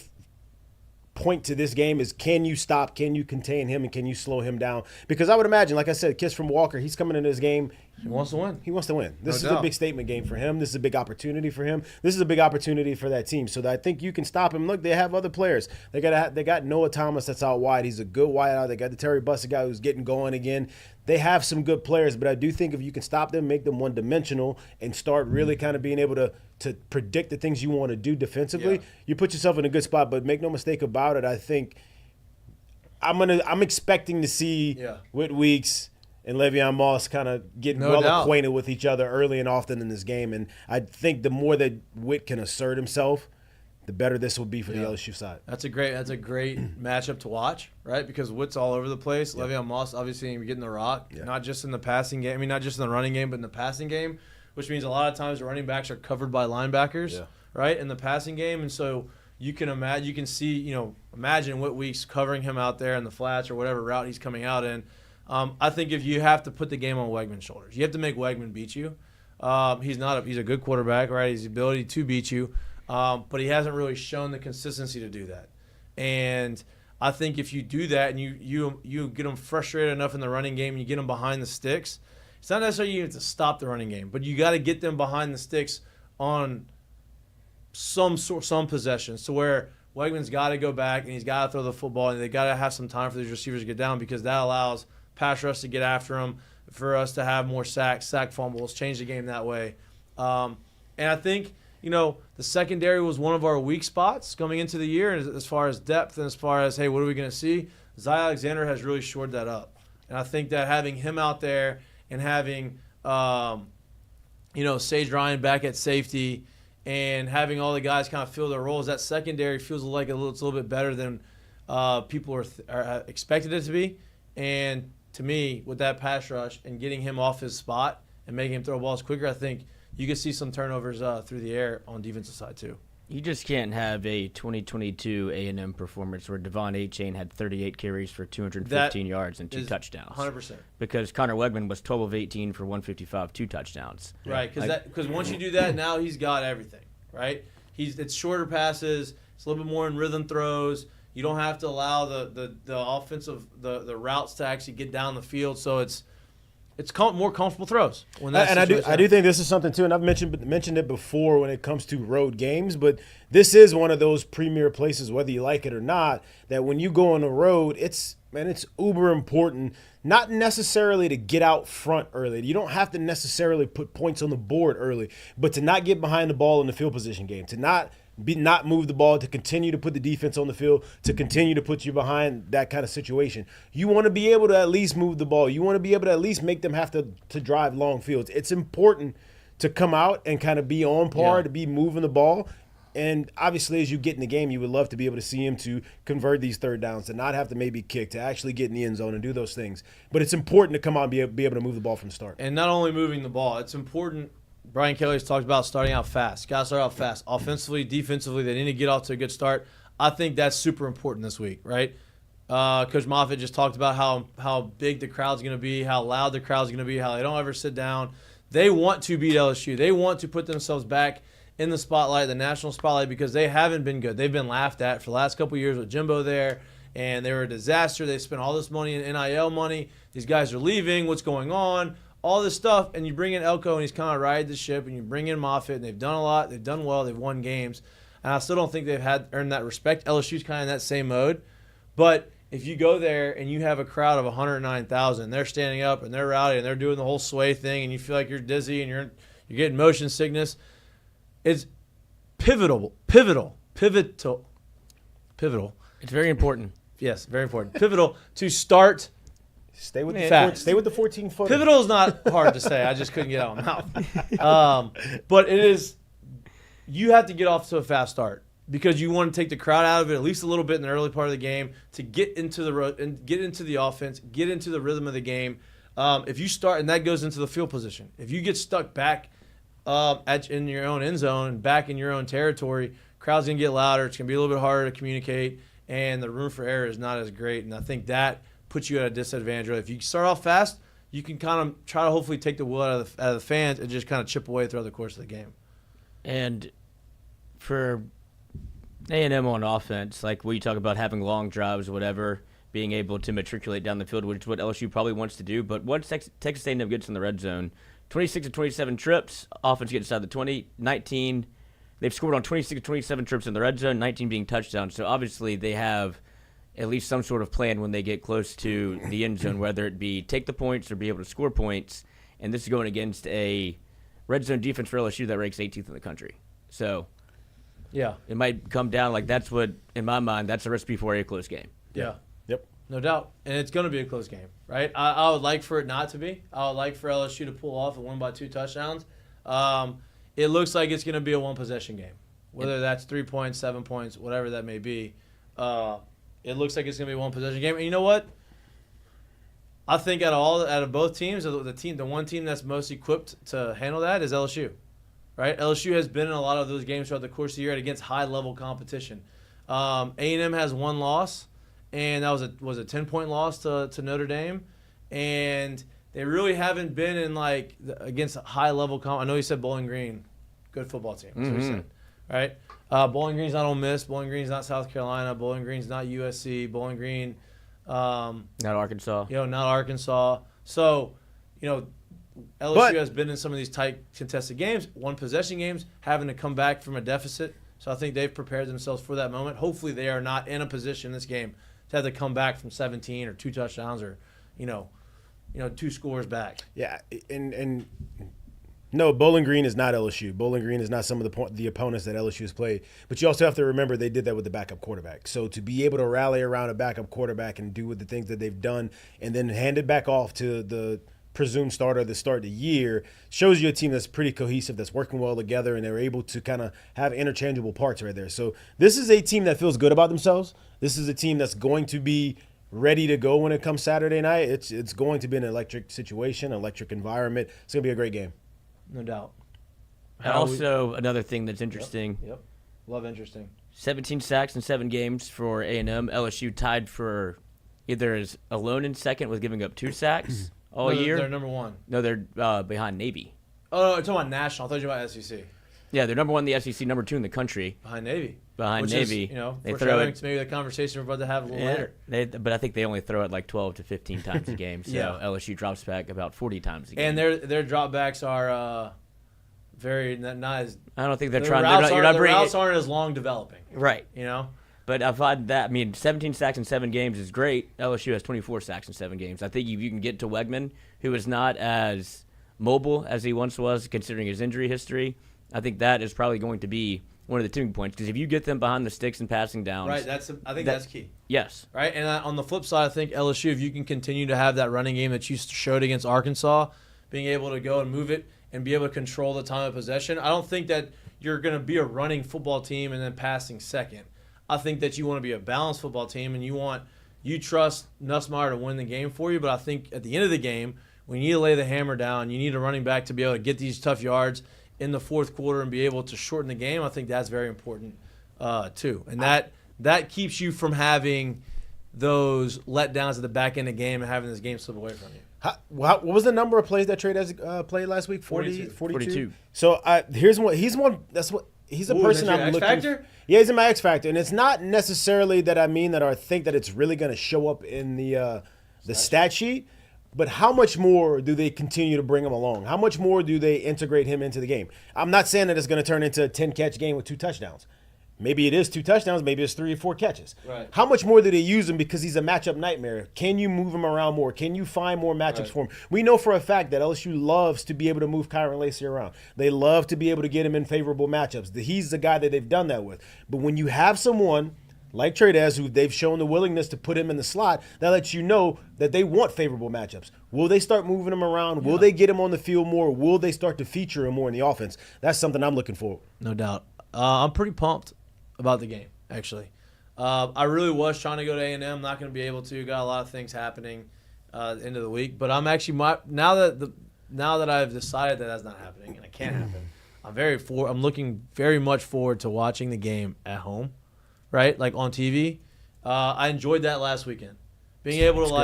point to this game is, can you stop, can you contain him, and can you slow him down? Because I would imagine, like I said, Kiss from Walker, he's coming into this game. He wants to win. He wants to win. This is doubt. a big statement game for him. This is a big opportunity for him. This is a big opportunity for that team. So I think you can stop him. Look, they have other players. They got Noah Thomas that's out wide. He's a good wide out. They got the Terry Bussett guy who's getting going again. They have some good players, but I do think if you can stop them, make them one-dimensional, and start really kind of being able to predict the things you want to do defensively, you put yourself in a good spot. But make no mistake about it, I think I'm expecting to see Whit Weeks and Le'Veon Moss kind of get acquainted with each other early and often in this game. And I think the more that Whit can assert himself, the better this will be for the LSU side. That's a great matchup to watch, right? Because Whit's all over the place. Le'Veon Moss obviously getting the rock, not just in the passing game. I mean, not just in the running game, but in the passing game, which means a lot of times the running backs are covered by linebackers, right, in the passing game. And so you can imagine Whit Weeks covering him out there in the flats or whatever route he's coming out in. I think if you have to put the game on Wegman's shoulders, you have to make Wegman beat you. He's a good quarterback, right? He's the ability to beat you. But he hasn't really shown the consistency to do that. And I think if you do that and you get them frustrated enough in the running game and you get them behind the sticks, it's not necessarily you have to stop the running game, but you got to get them behind the sticks on some possessions to where Wegman's got to go back and he's got to throw the football and they got to have some time for these receivers to get down because that allows pass rush to get after them, for us to have more sacks, sack fumbles, change the game that way. And I think – the secondary was one of our weak spots coming into the year as far as depth and as far as, hey, what are we going to see? Zy Alexander has really shored that up. And I think that having him out there and having, Sage Ryan back at safety and having all the guys kind of fill their roles, that secondary feels like it's a little bit better than people are expected it to be. And to me, with that pass rush and getting him off his spot and making him throw balls quicker, I think – you can see some turnovers through the air on defensive side too. You just can't have a 2022 A&M performance where Devon Achane had 38 carries for 215 yards and 2 touchdowns. 100%. Because Connor Wegman was 12 of 18 for 155, 2 touchdowns. Right, because once you do that, now he's got everything, right? It's shorter passes, it's a little bit more in rhythm throws. You don't have to allow the offensive the routes to actually get down the field, so it's more comfortable throws. And I do think this is something too, and I've mentioned it before when it comes to road games, but this is one of those premier places, whether you like it or not, that when you go on the road, it's uber important, not necessarily to get out front early. You don't have to necessarily put points on the board early, but to not get behind the ball in the field position game, to not move the ball, to continue to put the defense on the field, to continue to put you behind that kind of situation. You want to be able to at least move the ball. You want to be able to at least make them have to drive long fields. It's important to come out and kind of be on par, to be moving the ball. And obviously, as you get in the game, you would love to be able to see him to convert these third downs, to not have to maybe kick, to actually get in the end zone and do those things. But it's important to come out and be able to move the ball from the start. And not only moving the ball, it's important. Brian Kelly's talked about starting out fast. Got to start out fast. Offensively, defensively, they need to get off to a good start. I think that's super important this week, right? Coach Moffitt just talked about how big the crowd's going to be, how loud the crowd's going to be, how they don't ever sit down. They want to beat LSU. They want to put themselves back in the spotlight, the national spotlight, because they haven't been good. They've been laughed at for the last couple of years with Jimbo there, and they were a disaster. They spent all this money in NIL money. These guys are leaving. What's going on? All this stuff, and you bring in Elko, and he's kind of riding the ship, and you bring in Moffitt, and they've done a lot. They've done well. They've won games. And I still don't think they've earned that respect. LSU's kind of in that same mode. But if you go there and you have a crowd of 109,000, they're standing up, and they're rowdy, and they're doing the whole sway thing, and you feel like you're dizzy, and you're getting motion sickness, it's pivotal. It's very important. Yes, very important. Pivotal to start. Stay with the 14-footer. Pivotal is not hard to say. I just couldn't get out of my mouth. But it is. You have to get off to a fast start because you want to take the crowd out of it at least a little bit in the early part of the game to get into the offense, get into the rhythm of the game. If you start, and that goes into the field position. If you get stuck back in your own end zone and back in your own territory, crowd's gonna get louder. It's gonna be a little bit harder to communicate, and the room for error is not as great. And I think that puts you at a disadvantage. If you start off fast, you can kind of try to hopefully take the will out of the fans and just kind of chip away throughout the course of the game. And for A&M on offense, like we talk about having long drives, whatever, being able to matriculate down the field, which is what LSU probably wants to do. But once Texas A&M gets in the red zone, 26 to 27 trips, offense gets inside the 20, 19. They've scored on 26 to 27 trips in the red zone, 19 being touchdowns. So obviously they have at least some sort of plan when they get close to the end zone, whether it be take the points or be able to score points. And this is going against a red zone defense for LSU that ranks 18th in the country. So yeah, it might come down like that's what, in my mind, that's a recipe for a close game. Yeah. Yep. No doubt. And it's going to be a close game, right? I would like for it not to be. I would like for LSU to pull off and win by 2 touchdowns. It looks like it's going to be a one-possession game, whether that's 3 points, 7 points, whatever that may be. It looks like it's going to be a one-possession game. And you know what? I think out of both teams, the one team that's most equipped to handle that is LSU, right? LSU has been in a lot of those games throughout the course of the year against high-level competition. A&M has 1 loss, and that was a 10-point loss to Notre Dame. And they really haven't been in against high-level I know you said Bowling Green, good football team. That's what you said, right? Bowling Green's not Ole Miss. Bowling Green's not South Carolina. Bowling Green's not USC. Bowling Green, not Arkansas. Not Arkansas. So, LSU has been in some of these tight contested games, one-possession games, having to come back from a deficit. So I think they've prepared themselves for that moment. Hopefully they are not in a position in this game to have to come back from 17 or 2 touchdowns or, 2 scores back. Yeah, and no, Bowling Green is not LSU. Bowling Green is not some of the opponents that LSU has played. But you also have to remember they did that with the backup quarterback. So to be able to rally around a backup quarterback and do the things that they've done and then hand it back off to the presumed starter to start the year shows you a team that's pretty cohesive, that's working well together, and they're able to kind of have interchangeable parts right there. So this is a team that feels good about themselves. This is a team that's going to be ready to go when it comes Saturday night. It's going to be an electric situation, electric environment. It's going to be a great game. No doubt. And also, another thing that's interesting, Love interesting. 17 sacks in 7 games for A&M. LSU tied for either is alone in second with giving up 2 sacks all year. They're number 1. No, they're behind Navy. Oh, no, you're talking about national. I thought you were about SEC. Yeah, they're number 1 in the SEC, number 2 in the country. Behind Navy. Behind Which Navy. Is, you know, they throw throw it. it. Maybe the conversation we're about to have a little later. But I think they only throw it like 12 to 15 times a game. So Yeah. LSU drops back about 40 times a game. And their dropbacks are very not as. I don't think they're the trying. Routes You're not the bringing routes aren't as long developing. Right. You know. But I find that 17 sacks in 7 games is great. LSU has 24 sacks in 7 games. I think if you can get to Wegman, who is not as mobile as he once was, considering his injury history, I think that is probably going to be one of the tipping points. Because if you get them behind the sticks and passing downs, Right. I think that's key. Yes. Right. And on the flip side, I think LSU, if you can continue to have that running game that you showed against Arkansas, being able to go and move it and be able to control the time of possession, I don't think that you're going to be a running football team and then passing second. I think that you want to be a balanced football team, and you trust Nussmeier to win the game for you. But I think at the end of the game, when you need to lay the hammer down, you need a running back to be able to get these tough yards in the fourth quarter and be able to shorten the game. I think that's very important too, and that keeps you from having those letdowns at the back end of the game and having this game slip away from you. What was the number of plays that Trey has played last week? 42. 42. So here's one. He's a person I'm looking. X-Factor? Yeah, he's in my X Factor, and it's not necessarily that I mean that or think that it's really going to show up in the stat sheet. But how much more do they continue to bring him along? How much more do they integrate him into the game? I'm not saying that it's going to turn into a 10-catch game with 2 touchdowns. Maybe it is 2 touchdowns. Maybe it's 3 or 4 catches. Right. How much more do they use him because he's a matchup nightmare? Can you move him around more? Can you find more matchups for him? We know for a fact that LSU loves to be able to move Kyron Lacy around. They love to be able to get him in favorable matchups. He's the guy that they've done that with. But when you have someone like Trey who they've shown the willingness to put him in the slot, that lets you know that they want favorable matchups. Will they start moving him around? Will they get him on the field more? Will they start to feature him more in the offense? That's something I'm looking for. No doubt. I'm pretty pumped about the game, actually. I really was trying to go to A&M. Not going to be able to. Got a lot of things happening at the end of the week. But I'm actually now that I've decided that that's not happening and it can't happen, I'm looking very much forward to watching the game at home, right? Like on TV. I enjoyed that last weekend. Being able to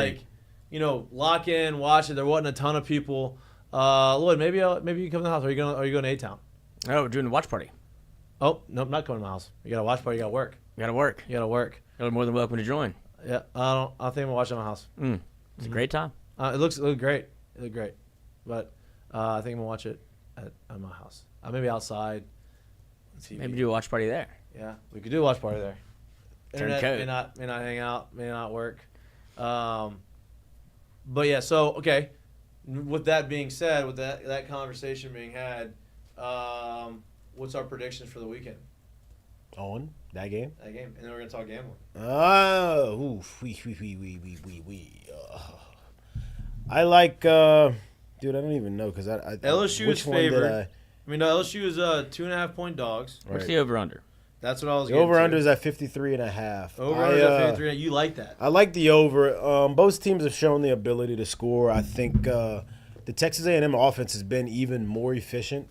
lock in, watch it. There wasn't a ton of people. Lloyd, maybe you can come to the house. Are you going to A-Town? Oh, we're doing a watch party. Oh, nope, not coming to my house. You got to watch party. You got to work. You gotta work. You're more than welcome to join. Yeah, I think I'm gonna watch it at my house. It's a great time. It looked great. It looked great, but I think I'm gonna watch it at my house. Maybe outside. TV. Maybe do a watch party there. Yeah, we could do a watch party there. Internet code. may not hang out, may not work. But yeah, so okay. With that being said, with that conversation being had, what's our predictions for the weekend? On that game? That game, and then we're gonna talk gambling. Oh, oof, I like, dude. I don't even know because I LSU which is one did favored. LSU is 2.5 point dogs. What's the over under? That's what I was. The over under is at 53.5. Over under at 53. You like that? I like the over. Both teams have shown the ability to score. I think the Texas A&M offense has been even more efficient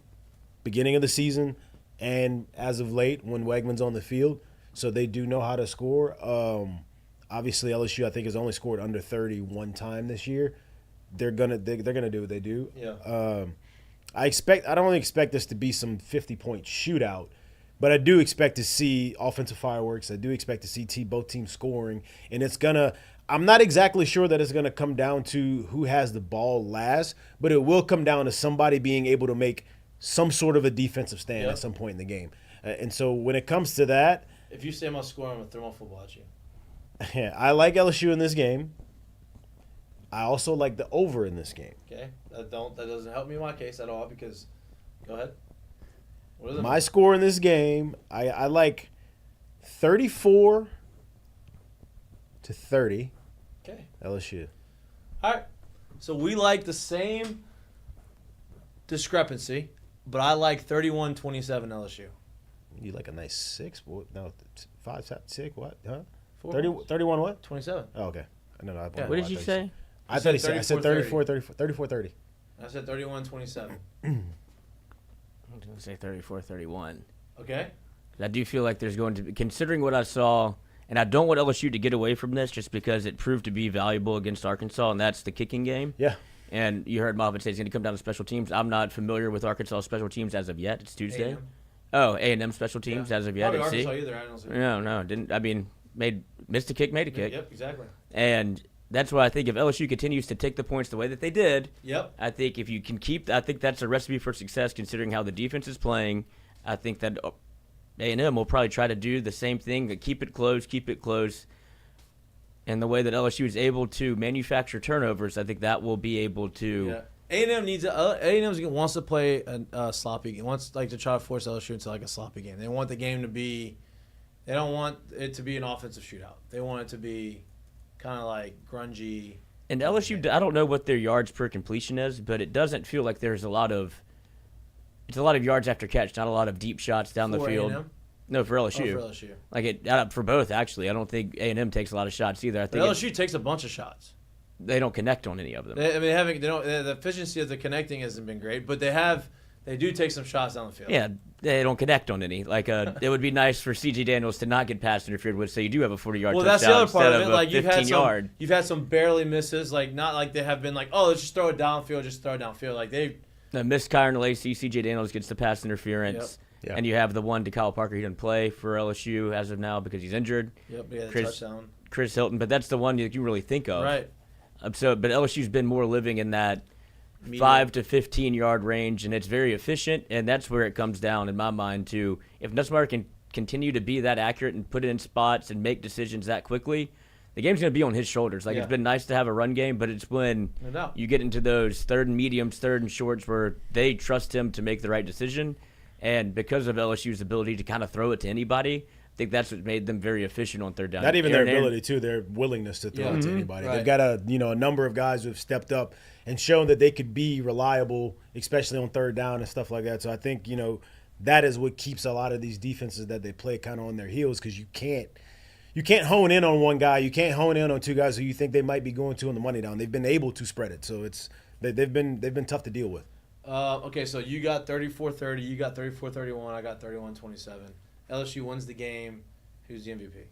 beginning of the season and as of late when Wegman's on the field. So they do know how to score. Obviously LSU I think has only scored under 30 one time this year. They're gonna do what they do. Yeah. I don't really expect this to be some 50-point shootout, but I do expect to see offensive fireworks. I do expect to see both teams scoring, and I'm not exactly sure that it's gonna come down to who has the ball last, but it will come down to somebody being able to make some sort of a defensive stand at some point in the game. And so when it comes to that, if you say I'm gonna score, I'm gonna throw my football at you. I like LSU in this game. I also like the over in this game. Okay, that doesn't help me in my case at all because, go ahead. What is it? My score in this game, I like 34-30. Okay. LSU. All right. So we like the same discrepancy, but I like 31-27 LSU. You like a nice 6? No, 5, 6, what? Huh? 30, 31 what? 27. Oh, okay. No. What did you say? I said 34-30. I said 31-27. I'm going to say 34-31. Okay. I do feel like there's going to be, considering what I saw, and I don't want LSU to get away from this just because it proved to be valuable against Arkansas, and that's the kicking game. Yeah. And you heard Moffitt say it's going to come down to special teams. I'm not familiar with Arkansas special teams as of yet. It's Tuesday. A&M. Oh, A&M special teams as of yet. Probably See? Arkansas either. I don't see. No, didn't. I mean, missed a kick, made a kick. Yep, exactly. And that's why I think if LSU continues to take the points the way that they did, Yep. I think if you can I think that's a recipe for success considering how the defense is playing. I think that A&M will probably try to do the same thing, keep it close. And the way that LSU is able to manufacture turnovers, I think that will be able to. Yeah. A&M wants to play a sloppy game. Wants to try to force LSU into a sloppy game. They want the game to be. They don't want it to be an offensive shootout. They want it to be kind of grungy. And LSU, I don't know what their yards per completion is, but it doesn't feel like there's a lot of. It's a lot of yards after catch, not a lot of deep shots down the field. A&M? No, for LSU. Oh, for LSU. For both actually. I don't think A&M takes a lot of shots either. I think LSU takes a bunch of shots. They don't connect on any of them. The efficiency of the connecting hasn't been great, but they do take some shots down the field. Yeah, they don't connect on any. It would be nice for C.J. Daniels to not get pass interfered with, so you do have a 40-yard touchdown. Well, that's the other part of it. You've had some barely misses, not like they have been let's just throw it downfield. The missed Kyron Lacy, C.J. Daniels gets the pass interference. Yep. And you have the one to Kyle Parker. He doesn't play for LSU as of now because he's injured. Yep, yeah, the touchdown. Chris Hilton, but that's the one that you really think of. Right. But LSU's been more living in that 5 to 15-yard range, and it's very efficient, and that's where it comes down in my mind to if Nussmeier can continue to be that accurate and put it in spots and make decisions that quickly, the game's going to be on his shoulders. It's been nice to have a run game, but it's when you get into those third and mediums, third and shorts where they trust him to make the right decision. And because of LSU's ability to kind of throw it to anybody, I think that's what made them very efficient on third down. Not even their ability, too, their willingness to throw it to anybody. Right. They've got a number of guys who have stepped up and shown that they could be reliable, especially on third down and stuff like that. So I think, that is what keeps a lot of these defenses that they play kind of on their heels because you can't hone in on one guy. You can't hone in on two guys who you think they might be going to on the money down. They've been able to spread it. So they've been tough to deal with. Okay, so you got 34-30, you got 34-31, I got 31-27. LSU wins the game. Who's the MVP?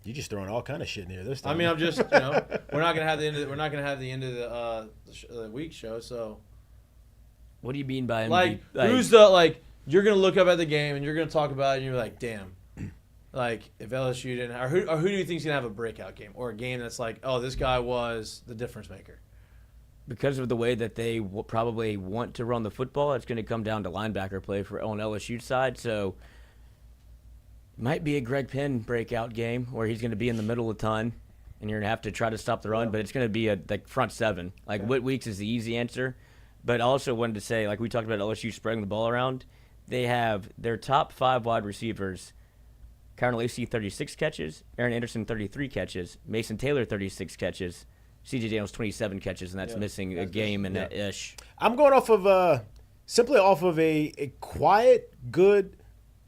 You're just throwing all kind of shit in here this time. I mean, I'm just we're not gonna have the end of the week show. So what do you mean by MVP? Who's the you're gonna look up at the game and you're gonna talk about it and you're like, damn, if LSU didn't, or who do you think's gonna have a breakout game or a game that's this guy was the difference maker? Because of the way that they will probably want to run the football, it's going to come down to linebacker play on LSU's side. So might be a Greg Penn breakout game where he's going to be in the middle a ton, and you're going to have to try to stop the run. But it's going to be a front seven. Whit Weeks is the easy answer. But I also wanted to say, we talked about LSU spreading the ball around, they have their top 5 wide receivers, Kyron Lacy 36 catches, Aaron Anderson 33 catches, Mason Taylor 36 catches, C.J. Daniels 27 catches, and that's missing a game and ish. I'm going off of simply off of a quiet, good,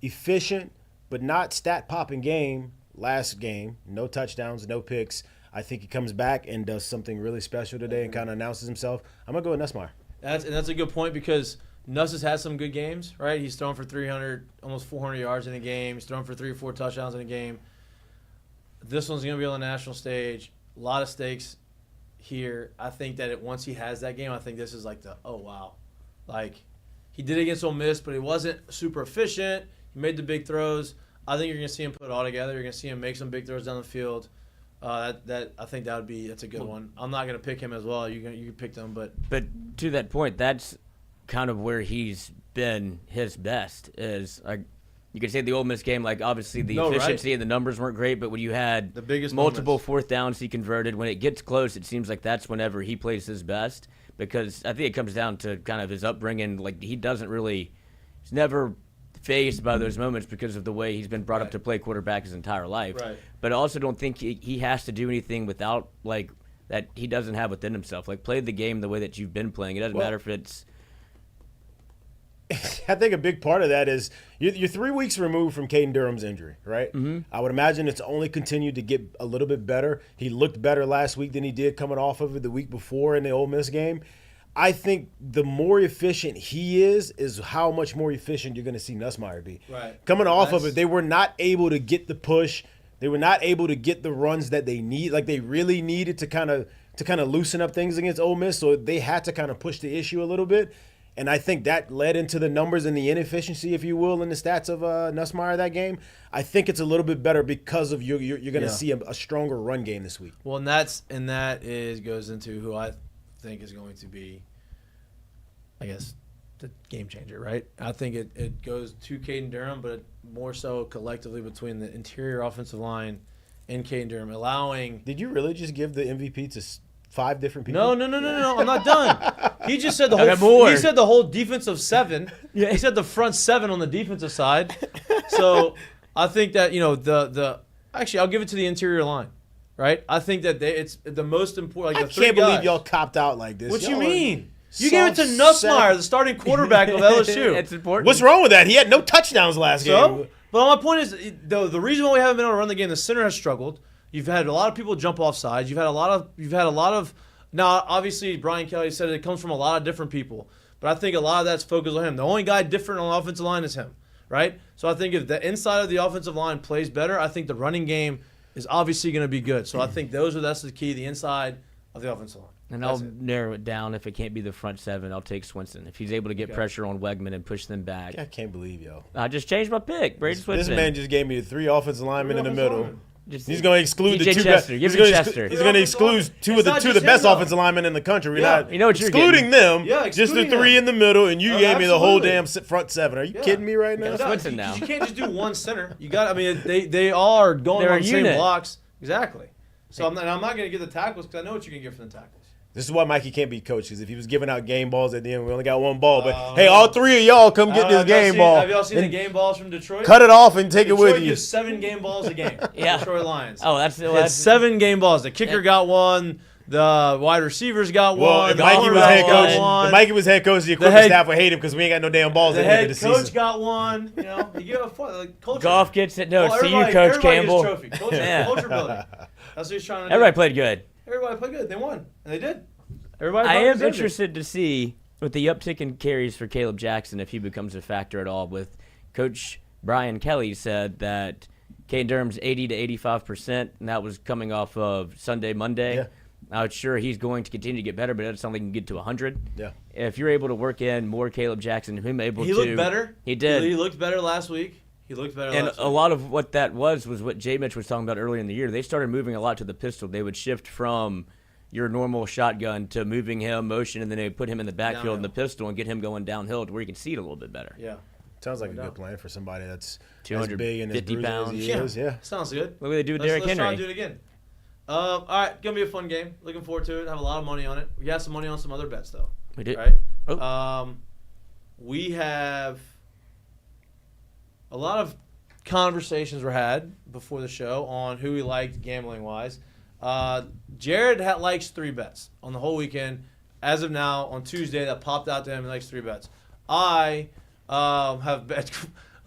efficient, but not stat-popping game. Last game, no touchdowns, no picks. I think he comes back and does something really special today and kind of announces himself. I'm going to go with Nussmeier. That's a good point because Nuss has had some good games, right? He's thrown for 300, almost 400 yards in a game. He's thrown for 3 or 4 touchdowns in a game. This one's going to be on the national stage. A lot of stakes here. I think that once he has that game, I think this is oh wow. He did it against Ole Miss, but he wasn't super efficient. He made the big throws. I think you're going to see him put it all together. You're going to see him make some big throws down the field. I think that's a good one. I'm not going to pick him as well. You can pick them, but to that point, that's kind of where he's been his best is you could say the Ole Miss game, obviously the efficiency and the numbers weren't great, but when you had the biggest multiple moments. Fourth downs he converted, when it gets close, it seems like that's whenever he plays his best because I think it comes down to kind of his upbringing. He's never faced by those moments because of the way he's been brought up to play quarterback his entire life. Right. But I also don't think he has to do anything without, that he doesn't have within himself. Play the game the way that you've been playing. It doesn't matter if it's I think a big part of that is you're 3 weeks removed from Caden Durham's injury, right? Mm-hmm. I would imagine it's only continued to get a little bit better. He looked better last week than he did coming off of it the week before in the Ole Miss game. I think the more efficient he is how much more efficient you're going to see Nussmeier be. Right. Coming off of it, they were not able to get the push. They were not able to get the runs that they need. Like they really needed to kind of loosen up things against Ole Miss. So they had to kind of push the issue a little bit. And I think that led into the numbers and the inefficiency, if you will, in the stats of Nussmeier that game. I think it's a little bit better because of you're going to see a stronger run game this week. Well, and that goes into who I think is going to be, I guess, the game changer, right? I think it goes to Caden Durham, but more so collectively between the interior offensive line and Caden Durham, allowing. Did you really just give the MVP to 5 different people? No. I'm not done. He just said the whole. He said the whole defensive 7. Yeah. He said the front 7 on the defensive side. So I think that actually I'll give it to the interior line, right? I think that it's the most important. Like I can't believe y'all copped out like this. What you mean? You gave it to Nussmeier, the starting quarterback of LSU. It's important. What's wrong with that? He had no touchdowns last game. But my point is, the reason why we haven't been able to run the game, the center has struggled. You've had a lot of people jump off sides. You've had a lot of. Now, obviously, Brian Kelly said it comes from a lot of different people, but I think a lot of that's focused on him. The only guy different on the offensive line is him, right? So I think if the inside of the offensive line plays better, I think the running game is obviously going to be good. So I think that's the key, the inside of the offensive line. And I'll narrow it down. If it can't be the front 7, I'll take Swinson. If he's able to get pressure on Wegman and push them back. I can't believe y'all. I just changed my pick. Brady Swinson. This man just gave me 3 offensive linemen in the middle. He's going to exclude DJ the 2 best. He's going to exclude two of the best offensive linemen in the country. We're not excluding them. Yeah, just the 3 in the middle, and you gave me the whole damn front 7. Are you kidding me right now? Swinson now. You can't just do one center. You got. I mean, they are going on the same blocks. Exactly. So I'm not going to give the tackles because I know what you're going to get from the tackles. This is why Mikey can't be coached, because if he was giving out game balls at the end, we only got 1 ball. But, hey, all 3 of y'all come get this game ball. Have y'all seen the game balls from Detroit? Cut it off and take it with you. Detroit gives 7 game balls a game. Yeah. Detroit Lions. Oh, that's 7 game balls. The kicker got 1. The wide receivers got 1. If Mikey was head coach, if Mikey was head coach, the equipment staff would hate him because we ain't got no damn balls the at the end of head the season. coach got 1. You know, you give a fun. Culture. Golf gets it. No, see you, Coach Campbell. Trophy. Culture building. That's what he's trying to do. Everybody played good. Everybody played good. They won, and they did. I am interested to see with the uptick in carries for Caleb Jackson if he becomes a factor at all. With Coach Brian Kelly said that Caden Durham's 80 to 85%, and that was coming off of Sunday, Monday. Yeah. I'm sure he's going to continue to get better, but that's something he can get to 100. Yeah. If you're able to work in more Caleb Jackson, him able to. He looked better. He did. He looked better last week. And a lot of what that was what J. Mitch was talking about earlier in the year. They started moving a lot to the pistol. They would shift from your normal shotgun to moving him, motion, and then they put him in the backfield in the pistol and get him going downhill to where he can see it a little bit better. Yeah. Sounds like a good plan for somebody that's 200 big and as 50 bruised pounds. as he is. Yeah. Sounds good. Look what they do with Derrick Henry. Let's try and do it again. All right, gonna be a fun game. Looking forward to it. Have a lot of money on it. We got some money on some other bets though. We did. Right? Oh. We have a lot of conversations were had before the show on who we liked gambling wise. Jared likes 3 bets on the whole weekend. As of now, on Tuesday, that popped out to him. He likes 3 bets. I have bet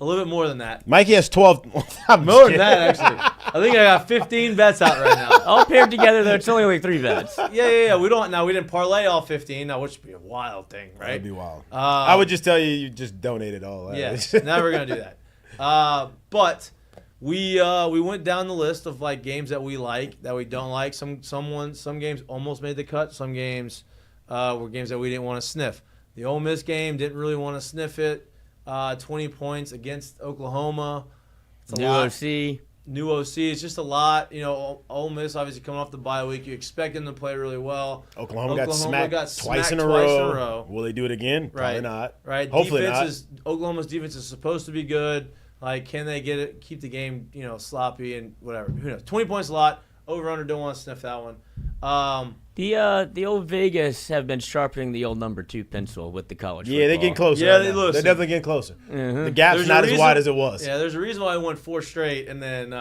a little bit more than that. Mikey has 12. More than that, actually. I think I got 15 bets out right now. All paired together, though, it's only like 3 bets. Yeah. We didn't parlay all 15. Now, which would be a wild thing, right? That'd be wild. I would just tell you just donate it all. Yeah, never gonna do that. But we went down the list of like games that we like, that we don't like. Some games almost made the cut. Some games were games that we didn't want to sniff. The Ole Miss game, didn't really want to sniff it. 20 points against Oklahoma. It's a lot. New OC. It's just a lot. You know, Ole Miss obviously coming off the bye week. You expect them to play really well. Oklahoma got smacked twice in a row. Will they do it again? Probably not. Right. Hopefully not. Oklahoma's defense is supposed to be good. Like, can they keep the game, sloppy and whatever? Who knows? 20 points a lot. Over under, don't want to sniff that one. The old Vegas have been sharpening the old number 2 pencil with the college football. Yeah, they're getting closer. Yeah, they're definitely getting closer. Mm-hmm. The gap's not as wide as it was. Yeah, there's a reason why we won 4 straight and then,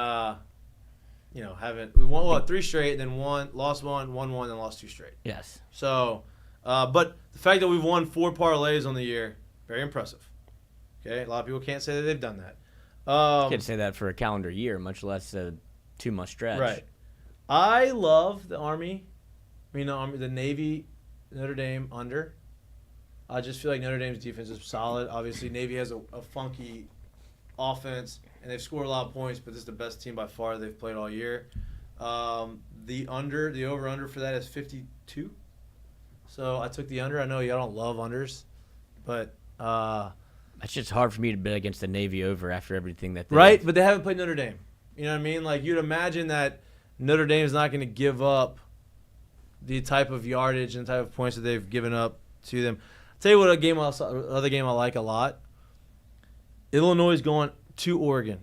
we won 3 straight and then lost 1, won 1, and lost 2 straight. Yes. So, but the fact that we've won 4 parlays on the year, very impressive. Okay, a lot of people can't say that they've done that. Can't say that for a calendar year, much less a 2-month stretch. Right. I love the Army. The Navy Notre Dame under. I just feel like Notre Dame's defense is solid. Obviously, Navy has a funky offense, and they've scored a lot of points, but this is the best team by far they've played all year. The over-under for that is 52. So I took the under. I know y'all don't love unders, but it's just hard for me to bet against the Navy over after everything that they right. But they haven't played Notre Dame. You know what I mean? Like you'd imagine that Notre Dame is not going to give up the type of yardage and type of points that they've given up to them. I'll tell you what, other game I like a lot. Illinois is going to Oregon.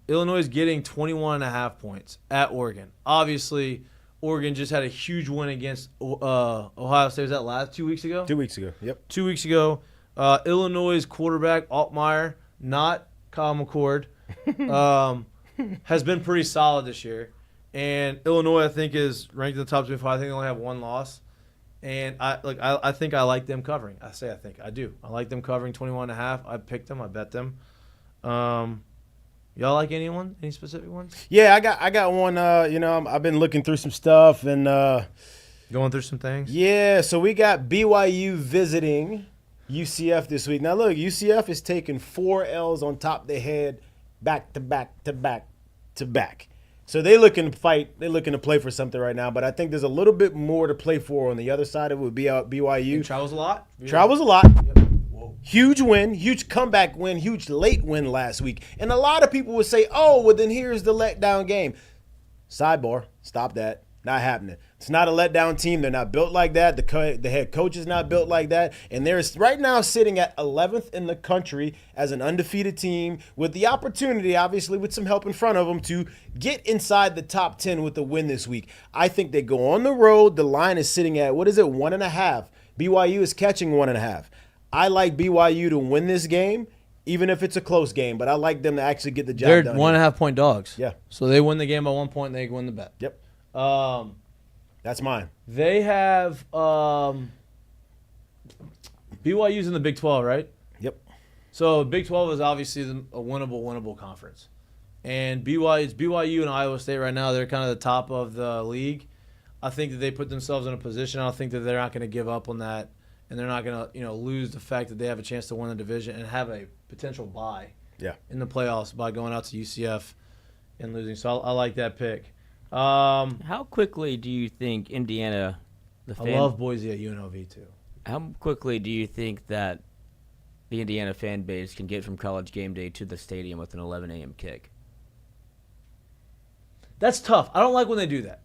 Illinois is getting 21.5 points at Oregon. Obviously, Oregon just had a huge win against Ohio State. Was that 2 weeks ago? 2 weeks ago, yep. 2 weeks ago. Illinois' quarterback, Altmaier, not Kyle McCord, has been pretty solid this year. And Illinois, I think, is ranked in the top 25. I think they only have one loss. And I think I like them covering. I think. I do. I like them covering 21.5. I picked them. I bet them. Y'all like anyone? Any specific ones? Yeah, I got one. I've been looking through some stuff and going through some things. Yeah, so we got BYU visiting UCF this week. Now look, UCF is taking 4 L's on top of their head, back to back to back to back. So they looking to fight. They're looking to play for something right now. But I think there's a little bit more to play for on the other side of it. Would be BYU. Travels a lot. Travels a lot. Yep. Huge win, huge comeback win, huge late win last week. And a lot of people would say, oh, well, then here's the letdown game. Sidebar, stop that. Not happening. It's not a letdown team. They're not built like that. The head coach is not built like that. And they're right now sitting at 11th in the country as an undefeated team with the opportunity, obviously, with some help in front of them, to get inside the top 10 with the win this week. I think they go on the road. The line is sitting at, 1.5. BYU is catching 1.5. I like BYU to win this game, even if it's a close game, but I like them to actually get the job done. They're 1.5 point dogs. Yeah. So they win the game by 1 point, and they win the bet. Yep. That's mine. They have BYU's in the Big 12, right? Yep. So Big 12 is obviously a winnable conference. And it's BYU and Iowa State right now. They're kind of the top of the league. I think that they put themselves in a position. I think that they're not going to give up on that. And they're not going to, lose the fact that they have a chance to win the division and have a potential bye in the playoffs by going out to UCF and losing. So I like that pick. How quickly do you think Indiana, I love Boise at UNLV too. How quickly do you think that the Indiana fan base can get from College game day to the stadium with an 11 a.m. kick? That's tough. I don't like when they do that.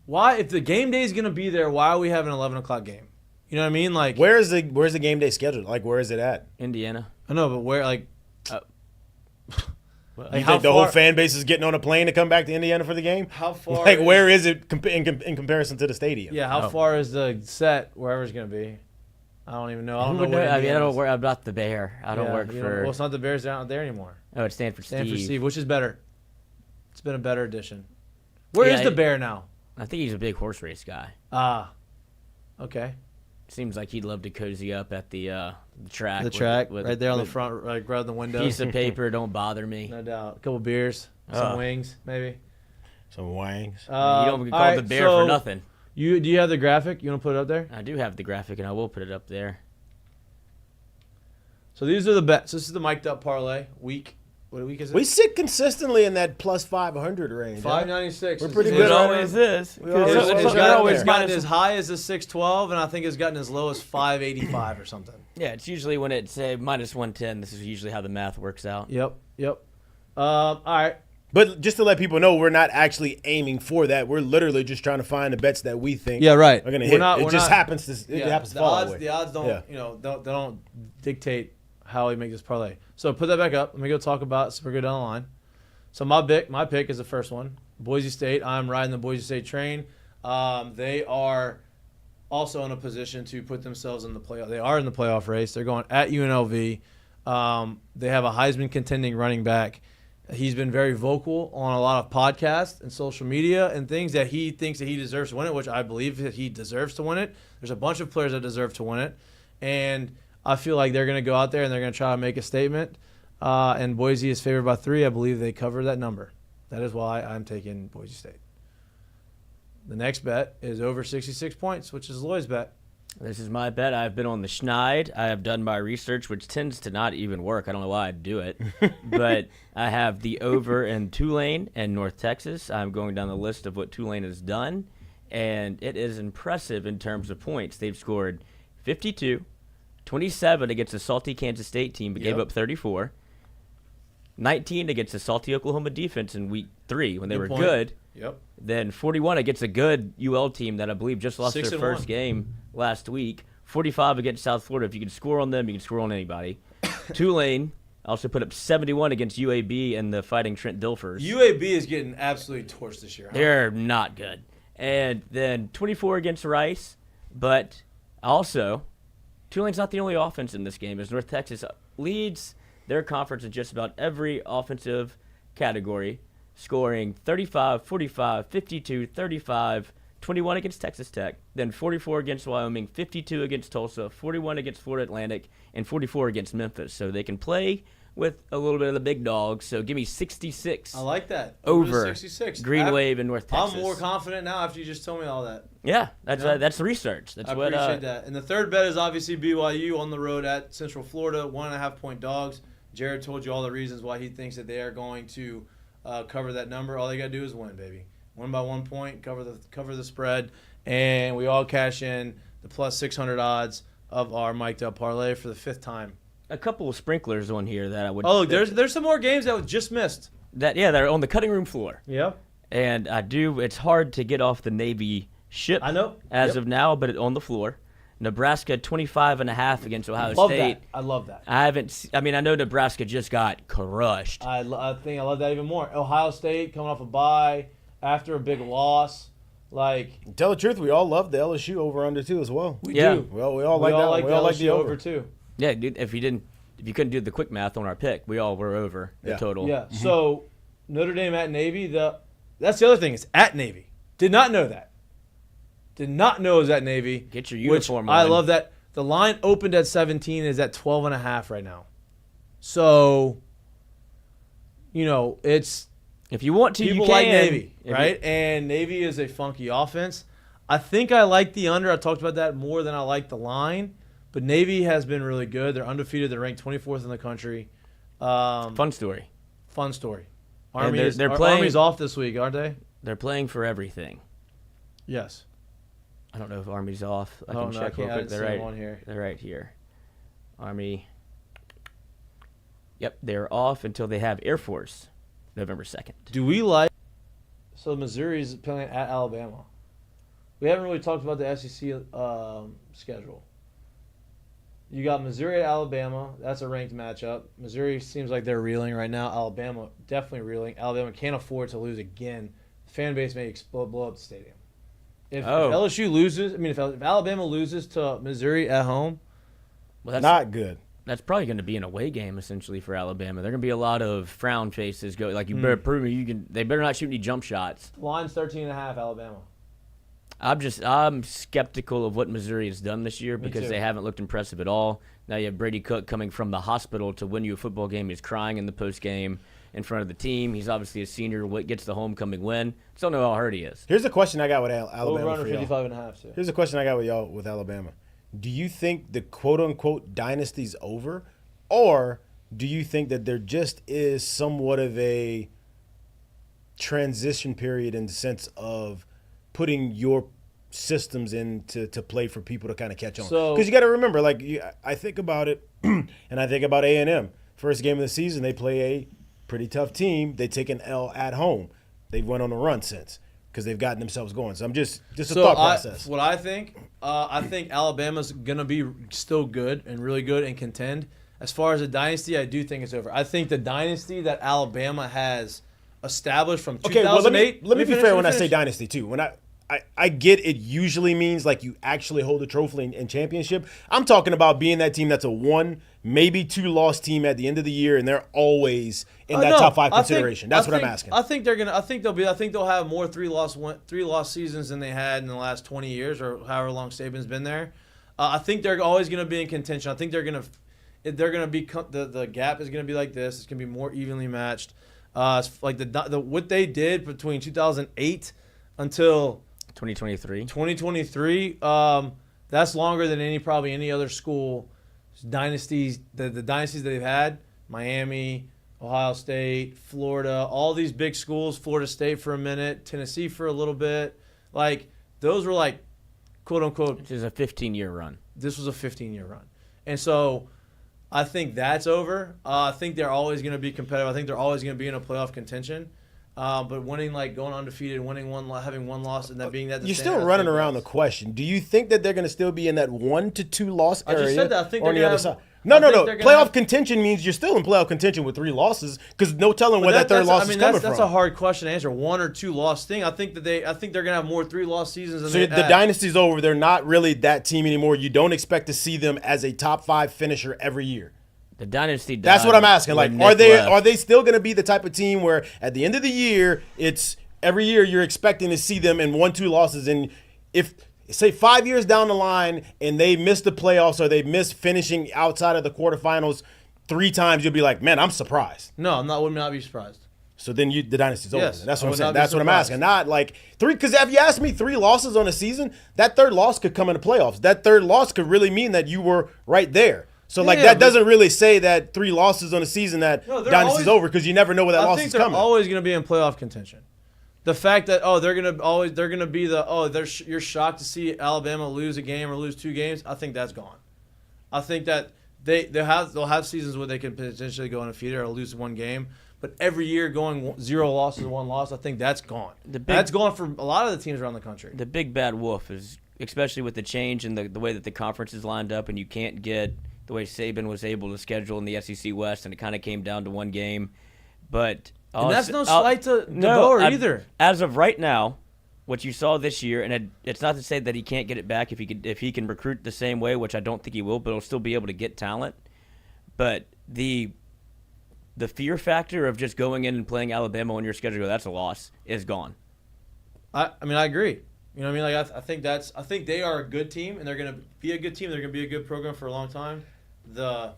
Why? If the game day is going to be there, why are we having an 11 o'clock game? You know what I mean? Like, where's the game day scheduled? Like, where is it at? Indiana. I know, but where? Like, you think the whole fan base is getting on a plane to come back to Indiana for the game? How far? Like, where is it in comparison to the stadium? Yeah, how far is the set? Wherever it's going to be. I don't even know. I don't know. I'm not the Bear. I don't work for. Well, it's not the Bears. They're not there anymore. Oh, it's Stanford Steve. Which is better? It's been a better addition. Where is the Bear now? I think he's a big horse race guy. Okay. Seems like he'd love to cozy up at the track. The track, right there on the front, right in the window. Piece of paper, don't bother me. No doubt. A couple beers, some wings, maybe. Some wings. You don't get called the Bear for nothing. Do you have the graphic? You want to put it up there? I do have the graphic, and I will put it up there. So these are the bets. This is the Mik'd Up parlay week. What week is it? We sit consistently in that plus 500 range. 596. We're pretty good. It always is. It's gotten as high as a 612, and I think it's gotten as low as 585 or something. Yeah, it's usually when it's minus 110. This is usually how the math works out. Yep. All right. But just to let people know, we're not actually aiming for that. We're literally just trying to find the bets that we think are going to hit. It just happens to fall that way. The odds don't dictate how we make this parlay. So put that back up. Let me go talk about it so we go down the line. So my pick is the first one, Boise State. I'm riding the Boise State train. They are also in a position to put themselves in the playoff. They are in the playoff race. They're going at UNLV. They have a Heisman contending running back. He's been very vocal on a lot of podcasts and social media and things that he thinks that he deserves to win it, which I believe that he deserves to win it. There's a bunch of players that deserve to win it. And I feel like they're going to go out there and they're going to try to make a statement. And Boise is favored by 3. I believe they cover that number. That is why I'm taking Boise State. The next bet is over 66 points, which is Lloyd's bet. This is my bet. I've been on the Schneid. I have done my research, which tends to not even work. I don't know why I do it. But I have the over in Tulane and North Texas. I'm going down the list of what Tulane has done, and it is impressive in terms of points. They've scored 52, 27 against a salty Kansas State team, but gave up 34. 19 against a salty Oklahoma defense in week 3 when they were good. Yep. Then 41 against a good UL team that I believe just lost their 6-1. first game last week. 45 against South Florida. If you can score on them, you can score on anybody. Tulane also put up 71 against UAB and the Fighting Trent Dilfers. UAB is getting absolutely torched this year. Huh? They're not good. And then 24 against Rice. But also, Tulane's not the only offense in this game, as North Texas leads their conference in just about every offensive category, scoring 35, 45, 52, 35, 21 against Texas Tech, then 44 against Wyoming, 52 against Tulsa, 41 against Florida Atlantic, and 44 against Memphis. So they can play with a little bit of the big dogs. So give me 66. I like that. Over 66. Green Wave in North Texas. I'm more confident now after you just told me all that. Yeah, that's the research. That's I what appreciate that. And the third bet is obviously BYU on the road at Central Florida, 1.5-point dogs. Jared told you all the reasons why he thinks that they are going to cover that number. All they got to do is win, baby. Win by 1 point, cover the spread, and we all cash in the plus 600 odds of our Mik'd Up parlay for the 5th time. A couple of sprinklers on here that I would. Oh, look, there's some more games that was just missed. They're on the cutting room floor. Yeah. And it's hard to get off the Navy ship. I know. As of now, but on the floor. Nebraska 25.5 against Ohio love State. That. I love that. I know Nebraska just got crushed. I think I love that even more. Ohio State coming off a bye after a big loss. Tell the truth, we all love the LSU over under too as well. We do. Well, we all like that. Like we all like the over too. Yeah, dude. If you couldn't do the quick math on our pick, we all were over the total. Yeah. So Notre Dame at Navy. That's the other thing. It's at Navy. Did not know that. Did not know it was at Navy. Get your uniform on. I love that. The line opened at 17, is at 12.5 right now. So, it's if you want to, people you can. like Navy, right? And Navy is a funky offense. I think I like the under. I talked about that more than I like the line. But Navy has been really good. They're undefeated. They're ranked 24th in the country. Fun story. Army's playing, Army's off this week, aren't they? They're playing for everything. Yes. I don't know if Army's off. I can check real quick. They're right here. Army. Yep, they're off until they have Air Force, November 2nd. Do we like? So Missouri's playing at Alabama. We haven't really talked about the SEC schedule. You got Missouri at Alabama. That's a ranked matchup. Missouri seems like they're reeling right now. Alabama definitely reeling. Alabama can't afford to lose again. The fan base may blow up the stadium. If LSU loses, if Alabama loses to Missouri at home, well, that's not good. That's probably going to be an away game essentially for Alabama. There are going to be a lot of frown faces. You better prove me you can. They better not shoot any jump shots. Line's 13.5 Alabama. I'm skeptical of what Missouri has done this year because they haven't looked impressive at all. Now you have Brady Cook coming from the hospital to win you a football game. He's crying in the post game in front of the team. He's obviously a senior. What gets the homecoming win? Still know how hurt he is. Here's a question I got with Alabama. Over 55.5 too. Here's a question I got with y'all with Alabama. Do you think the quote unquote dynasty's over, or do you think that there just is somewhat of a transition period in the sense of putting your systems into play for people to kind of catch on? Because you got to remember, I think about it, and I think about A&M. First game of the season, they play a pretty tough team. They take an L at home. They've went on a run since because they've gotten themselves going. So I'm just a thought process. What I think Alabama's gonna be still good and really good and contend. As far as the dynasty, I do think it's over. I think the dynasty that Alabama has established from 2008. Let me be fair when I say dynasty too. When I get it usually means you actually hold a trophy and championship. I'm talking about being that team that's a 1, maybe 2 loss team at the end of the year, and they're always in that top 5 consideration. That's what I'm asking. I think they'll have more 3 loss seasons than they had in the last 20 years or however long Saban's been there. I think they're always going to be in contention. I think they're going to be the gap is going to be like this. It's going to be more evenly matched. What they did between 2008 until 2023. That's longer than probably any other school dynasties. The dynasties that they've had: Miami, Ohio State, Florida, all these big schools. Florida State for a minute, Tennessee for a little bit. Like those were like, quote unquote. This is a 15-year run. This was a 15-year run, and so I think that's over. I think they're always going to be competitive. I think they're always going to be in a playoff contention. But winning, like going undefeated, having one loss, and that being that. You're still running around the question. Do you think that they're going to still be in that 1 to 2 loss area? I just said that. I think on they're the other side. No. Playoff contention means you're still in playoff contention with 3 losses because no telling where that third loss is coming from. That's a hard question to answer. 1 or 2 loss thing. I think they're going to have more 3-loss seasons. Than so the dynasty's over. They're not really that team anymore. You don't expect to see them as a top 5 finisher every year. The dynasty. That's what I'm asking. Like, are they still going to be the type of team where at the end of the year, it's every year you're expecting to see them in 1-2 losses, and if say 5 years down the line and they miss the playoffs or they miss finishing outside of the quarterfinals 3 times, you'll be like, man, I'm surprised. No, would not be surprised. So then the dynasty's over. Yes, That's what I'm saying. That's what I'm asking. Not like 3, because if you ask me 3 losses on a season, that third loss could come in the playoffs. That third loss could really mean that you were right there. So, that doesn't really say that 3 losses on a season that dynasty's over because you never know where that loss is coming. I think they're always going to be in playoff contention. The fact that they're going to be you're shocked to see Alabama lose a game or lose 2 games. I think that's gone. I think that they'll have seasons where they can potentially go undefeated or lose 1 game, but every year going 0 losses, 1 loss, I think that's gone. That's gone for a lot of the teams around the country. The big bad wolf is, especially with the change in the way that the conference is lined up, and you can't get the way Saban was able to schedule in the SEC West, and it kind of came down to 1 game. But and that's no slight to DeBoer either. As of right now, what you saw this year, and it's not to say that he can't get it back if he can recruit the same way, which I don't think he will, but he'll still be able to get talent. But the fear factor of just going in and playing Alabama on your schedule, that's a loss, is gone. I agree. You know what I mean? Like I think they are a good team, and they're going to be a good team. They're going to be a good program for a long time. And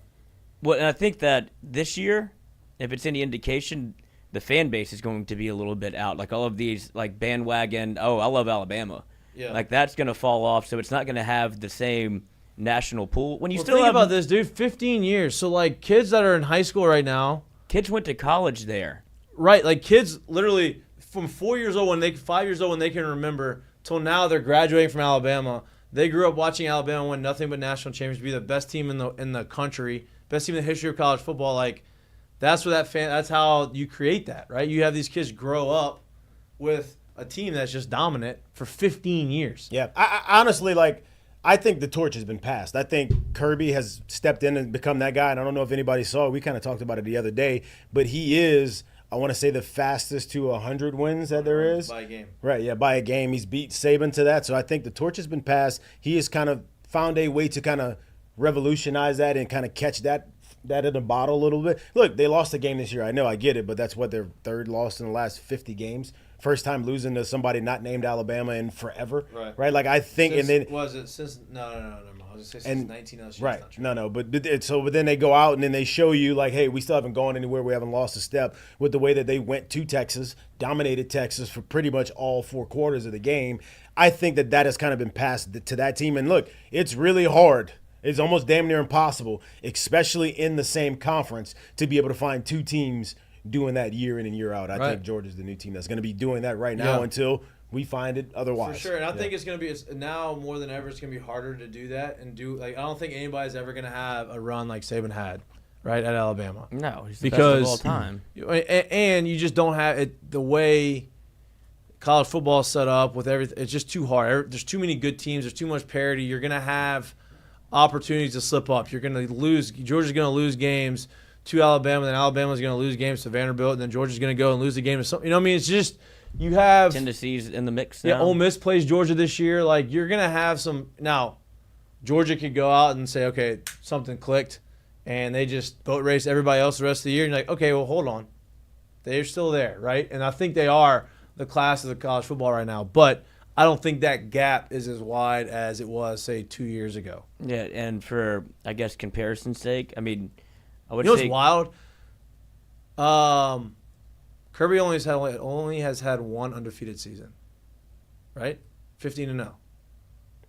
I think that this year, if it's any indication, the fan base is going to be a little bit out. Like all of these, like bandwagon. Oh, I love Alabama. Yeah. Like that's going to fall off. So it's not going to have the same national pool. When you still think about this, dude. 15 years. So like kids that are in high school right now. Kids went to college there. Right. Like kids literally from 5 years old when they can remember till now they're graduating from Alabama. They grew up watching Alabama win nothing but national championships, be the best team in the country, best team in the history of college football. Like, that's how you create that, right? You have these kids grow up with a team that's just dominant for 15 years. Yeah, I honestly, I think the torch has been passed. I think Kirby has stepped in and become that guy, and I don't know if anybody saw it. We kind of talked about it the other day, but he is, I want to say, the fastest to 100 wins that there is. By a game. Right, yeah, by a game. He's beat Saban to that. So I think the torch has been passed. He has kind of found a way to kind of revolutionize that and kind of catch that in the bottle a little bit. Look, they lost a game this year. I know, I get it, but that's their 3rd loss in the last 50 games. First time losing to somebody not named Alabama in forever. Right? Like, I think, since, and then. Was it since. No. I was going to say since 1906. Right. No. But then they go out and then they show you, like, hey, we still haven't gone anywhere. We haven't lost a step with the way that they went to Texas, dominated Texas for pretty much all 4 quarters of the game. I think that has kind of been passed to that team. And look, it's really hard. It's almost damn near impossible, especially in the same conference, to be able to find 2 teams doing that year in and year out. I think Georgia's the new team that's going to be doing that right now until we find it otherwise. For sure, and I think it's going to be now more than ever. It's going to be harder to do that and I don't think anybody's ever going to have a run like Saban had, right, at Alabama. No, he's the best of all time. And you just don't have it the way college football is set up with everything. It's just too hard. There's too many good teams. There's too much parity. You're going to have opportunities to slip up. You're going to lose. Georgia's going to lose games to Alabama, then Alabama's going to lose games to Vanderbilt, and then Georgia's going to go and lose the game to something. You know what I mean? It's just you have Tennessee's in the mix now. Yeah, Ole Miss plays Georgia this year. Like, you're going to have some – now, Georgia could go out and say, okay, something clicked, and they just boat race everybody else the rest of the year. And you're like, okay, well, hold on. They're still there, right? And I think they are the class of the college football right now. But I don't think that gap is as wide as it was, say, 2 years ago. Yeah, and for, I guess, comparison's sake, I mean – You know what's wild? Kirby only has had 1 undefeated season, right? 15-0.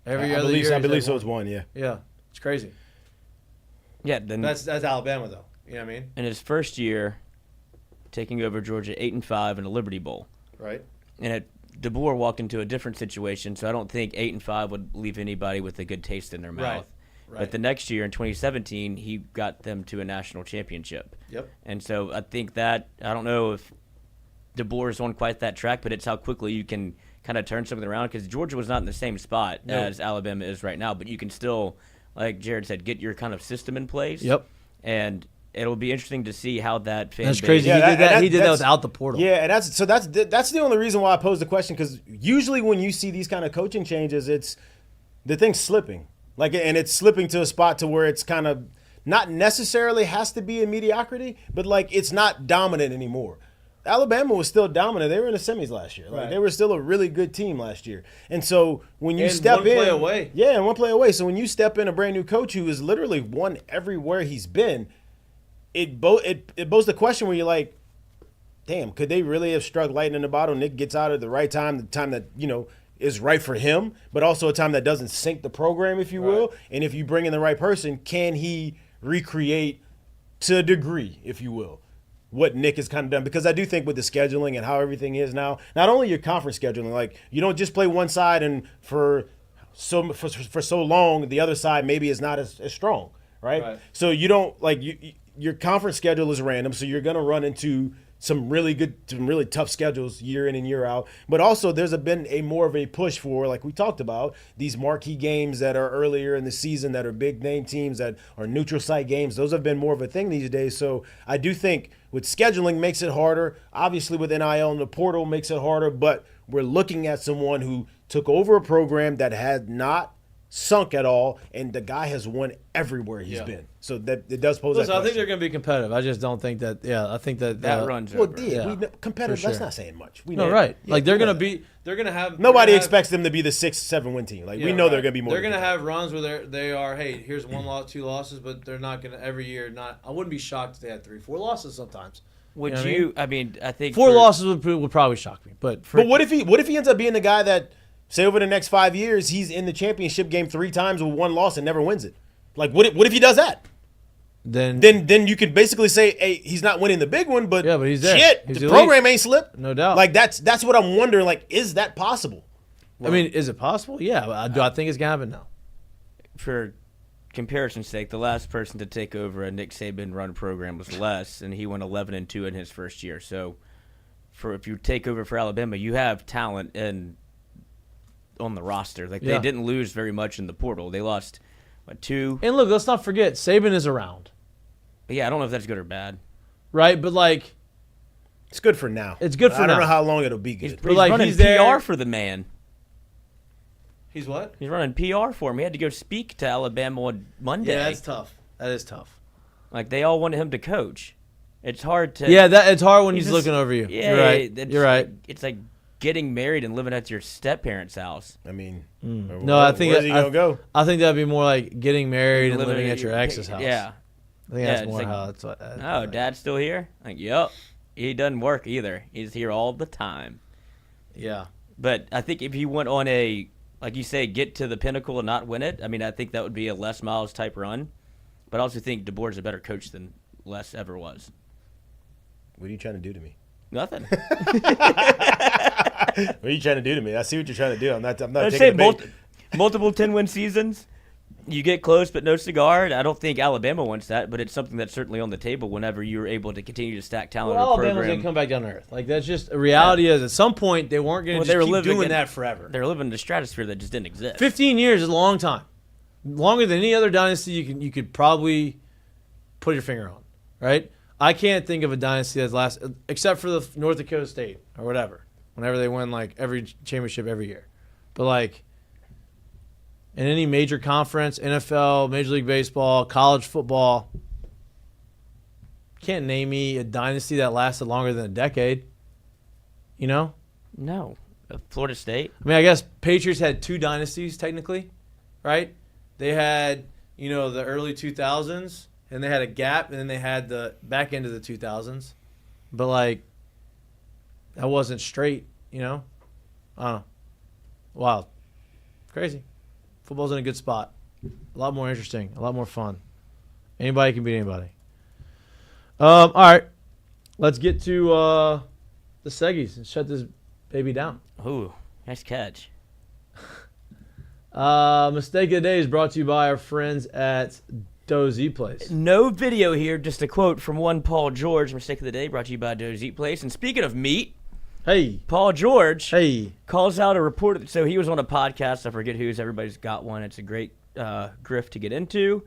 Every I other believe year. so. I he's believe like so. It's one. Yeah. Yeah, it's crazy. Yeah, then That's Alabama though. You know what I mean? in his first year, taking over Georgia 8-5 in a Liberty Bowl, Right. and DeBoer walked into a different situation, so I don't think 8-5 would leave anybody with a good taste in their mouth. Right. But the next year in 2017, he got them to a national championship. Yep. And so I think that I don't know if DeBoer is on quite that track, but it's how quickly you can kind of turn something around because Georgia was not in the same spot as Alabama is right now, but you can still, like Jared said, get your kind of system in place. Yep. And it'll be interesting to see how that fan That's base. crazy. Yeah, He did that without the portal. Yeah, and that's the only reason why I posed the question, because usually when you see these kind of coaching changes, it's the thing's slipping, and it's slipping to a spot to where it's kind of not necessarily has to be in mediocrity, but it's not dominant anymore. Alabama was still dominant. They were in the semis last year. Right. They were still a really good team last year. And so when you And step one in, play away. yeah, and one play away. So when you step in a brand new coach who has literally won everywhere he's been, it bodes the question where you're like, damn, could they really have struck lightning in the bottle? Nick gets out at the right time, the time that is right for him, but also a time that doesn't sink the program, if you will. And if you bring in the right person, can he recreate to a degree, if you will, what Nick has kind of done? Because I do think with the scheduling and how everything is now, not only your conference scheduling, you don't just play one side and for so long the other side maybe is not as strong, right? So you don't your conference schedule is random, so you're going to run into some really tough schedules year in and year out. But also there's been more of a push for, like we talked about, these marquee games that are earlier in the season that are big name teams that are neutral site games. Those have been more of a thing these days. So I do think with scheduling makes it harder. Obviously with NIL and the portal makes it harder, but we're looking at someone who took over a program that had not sunk at all, and the guy has won everywhere he's been. So that it does pose that question. I think they're going to be competitive. I just don't think that. Yeah, I think that runs. Well, over. competitive. Sure. That's not saying much. We No, know. right. Yeah, They're we know going to that. be. They're going to have. Nobody expects them to be the 6-7 win team. We know they're going to be more. They're going to have runs where they are. Hey, here's 1 loss, 2 losses, but they're not going to every year. Not. I wouldn't be shocked if they had 3, 4 losses sometimes. Would you know I mean, I think 4 losses would probably shock me. But what if he ends up being the guy that, say, over the next 5 years, he's in the championship game 3 times with 1 loss and never wins it? What if he does that? Then you could basically say, hey, he's not winning the big one, but but he's there. Shit, He's the elite. program ain't slipped. No doubt. That's what I'm wondering. Is that possible? I mean, is it possible? Yeah. Do I think it's going to happen? No. For comparison's sake, the last person to take over a Nick Saban run program was Les, and he went 11-2 in his first year. So, if you take over for Alabama, you have talent on the roster. They didn't lose very much in the portal. They lost 2. And look, let's not forget, Saban is around. Yeah, I don't know if that's good or bad. Right, but it's good for now. It's good for I now. don't know how long it'll be good. He's running he's PR there. for the man. He's what? He's running PR for him. He had to go speak to Alabama on Monday. Yeah, that's tough. That is tough. They all wanted him to coach. It's hard to. Yeah, it's hard when he's looking over you. Yeah, you're right. You're right. It's like getting married and living at your step-parents' house. I mean, No, I think where's he gonna go? I think that'd be more like getting married and living at your ex's house. Yeah. I think that's more how it's. Oh, Dad's still here? Yep. He doesn't work either. He's here all the time. Yeah. But I think if he went on a, like you say, get to the pinnacle and not win it, I mean, I think that would be a Les Miles type run. But I also think DeBoer's a better coach than Les ever was. What are you trying to do to me? Nothing. What are you trying to do to me? I see what you're trying to do. I'm not I'd taking say the bait. multiple 10-win seasons. You get close, but no cigar. I don't think Alabama wants that, but it's something that's certainly on the table whenever you're able to continue to stack talent. Well, in a Alabama's program. going to come back down to earth. That's just a reality. Is at some point they weren't going to keep doing that forever. They're living in a stratosphere that just didn't exist. 15 years is a long time, longer than any other dynasty you could probably put your finger on. Right? I can't think of a dynasty that's lasted except for the North Dakota State or whatever. Whenever they win every championship every year, but in any major conference, NFL, Major League Baseball, college football, can't name me a dynasty that lasted longer than a decade. You know? No. Florida State? I mean, I guess Patriots had 2 dynasties, technically, right? They had, the early 2000s, and they had a gap, and then they had the back end of the 2000s. But, that wasn't straight, I don't know. Wild. Crazy. Football's in a good spot. A lot more interesting. A lot more fun. Anybody can beat anybody. All right. Let's get to the Seggies and shut this baby down. Ooh, nice catch. Mistake of the day is brought to you by our friends at Dozy Place. No video here, just a quote from one Paul George. Mistake of the day brought to you by Dozy Place. And speaking of meat, Paul George calls out a reporter. So he was on a podcast. I forget whose. Everybody's got one. It's a great grift to get into.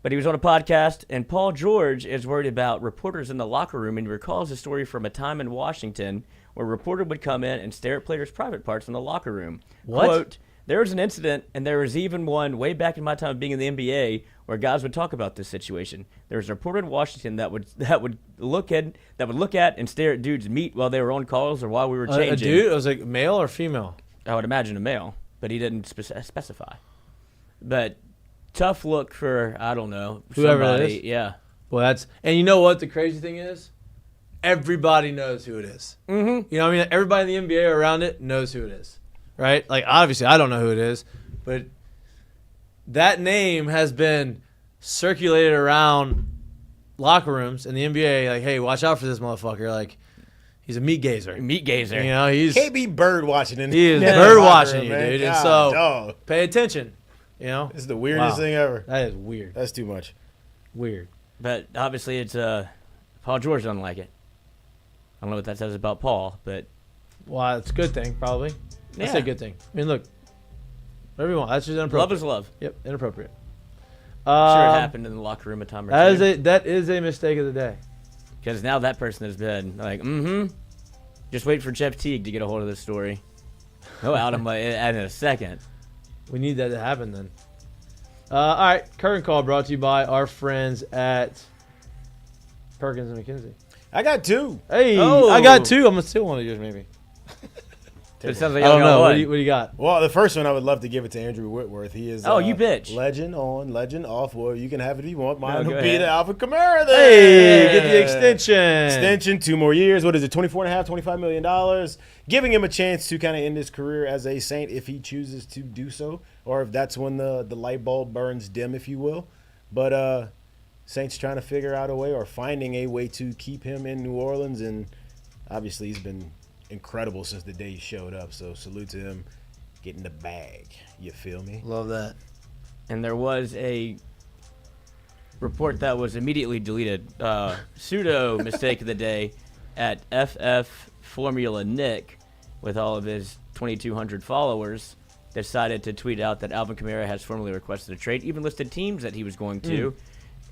But he was on a podcast, and Paul George is worried about reporters in the locker room, and he recalls a story from a time in Washington where a reporter would come in and stare at players' private parts in the locker room. What? Quote, there was an incident, and there was even one way back in my time of being in the NBA where guys would talk about this situation. There was a reporter in Washington that would look at and stare at dudes' meat while they were on calls or while we were changing. A dude? It was like male or female? I would imagine a male, but he didn't specify. But tough look for, I don't know, whoever somebody. that is. Yeah. Well, and you know what the crazy thing is? Everybody knows who it is. Mm-hmm. You know what I mean? Everybody in the NBA around it knows who it is. Right? Like, obviously, I don't know who it is, but that name has been circulated around locker rooms in the NBA. Like, hey, watch out for this motherfucker. Like, he's a meat gazer. Meat gazer. You know, he's Can't be bird watching in he is the bird locker watching room, you, man. dude. God, And so dog. pay attention. You know, It's the weirdest thing ever. That is weird. That's too much. Weird. But obviously, it's Paul George doesn't like it. I don't know what that says about Paul, but Well, it's a good thing, probably. That's a good thing. I mean, look, whatever you want. That's just inappropriate. love is love. Yep, inappropriate. I'm sure it happened in the locker room a time or two. That is a mistake of the day. Because now that person has been like, just wait for Jeff Teague to get a hold of this story. He'll out him in a second. We need that to happen then. All right, curtain call brought to you by our friends at Perkins and McKenzie. I got two. Hey, Oh. I got two. I'm gonna steal one of yours, maybe. It sounds like I don't know. What one. do you got? Well, the first one I would love to give it to Andrew Whitworth. He is you bitch. legend on, legend off. Well, you can have it if you want. Mine go will be ahead. the Alpha Kamara. Hey, get the extension. Extension, 2 more years. What is it, 24 and a half, $25 million? Giving him a chance to kind of end his career as a Saint if he chooses to do so, or if that's when the light bulb burns dim, if you will. But Saints trying to figure out a way or finding a way to keep him in New Orleans, and obviously he's been incredible since the day he showed up. So salute to him getting the bag. You feel me? Love that. And there was a report that was immediately deleted. Pseudo mistake of the day at FF Formula Nick, with all of his 2,200 followers, decided to tweet out that Alvin Kamara has formally requested a trade, even listed teams that he was going to.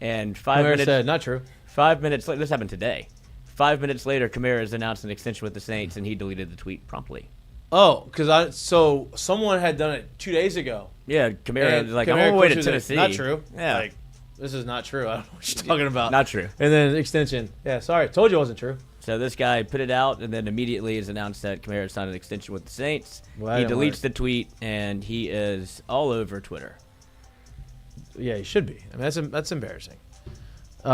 And Kamara said, not true. 5 minutes later, this happened today. 5 minutes later, Kamara has announced an extension with the Saints, and he deleted the tweet promptly. Oh, because so someone had done it 2 days ago. Yeah, Kamara was like, Kamara I'm on my way to was like, Tennessee. not true. Yeah. Like, this is not true. I don't know what you're talking about. Not true. And then extension. Yeah, sorry. Told you it wasn't true. So this guy put it out, and then immediately has announced that Kamara signed an extension with the Saints. Well, he that didn't deletes work. the tweet, and he is all over Twitter. Yeah, he should be. I mean, that's embarrassing. See,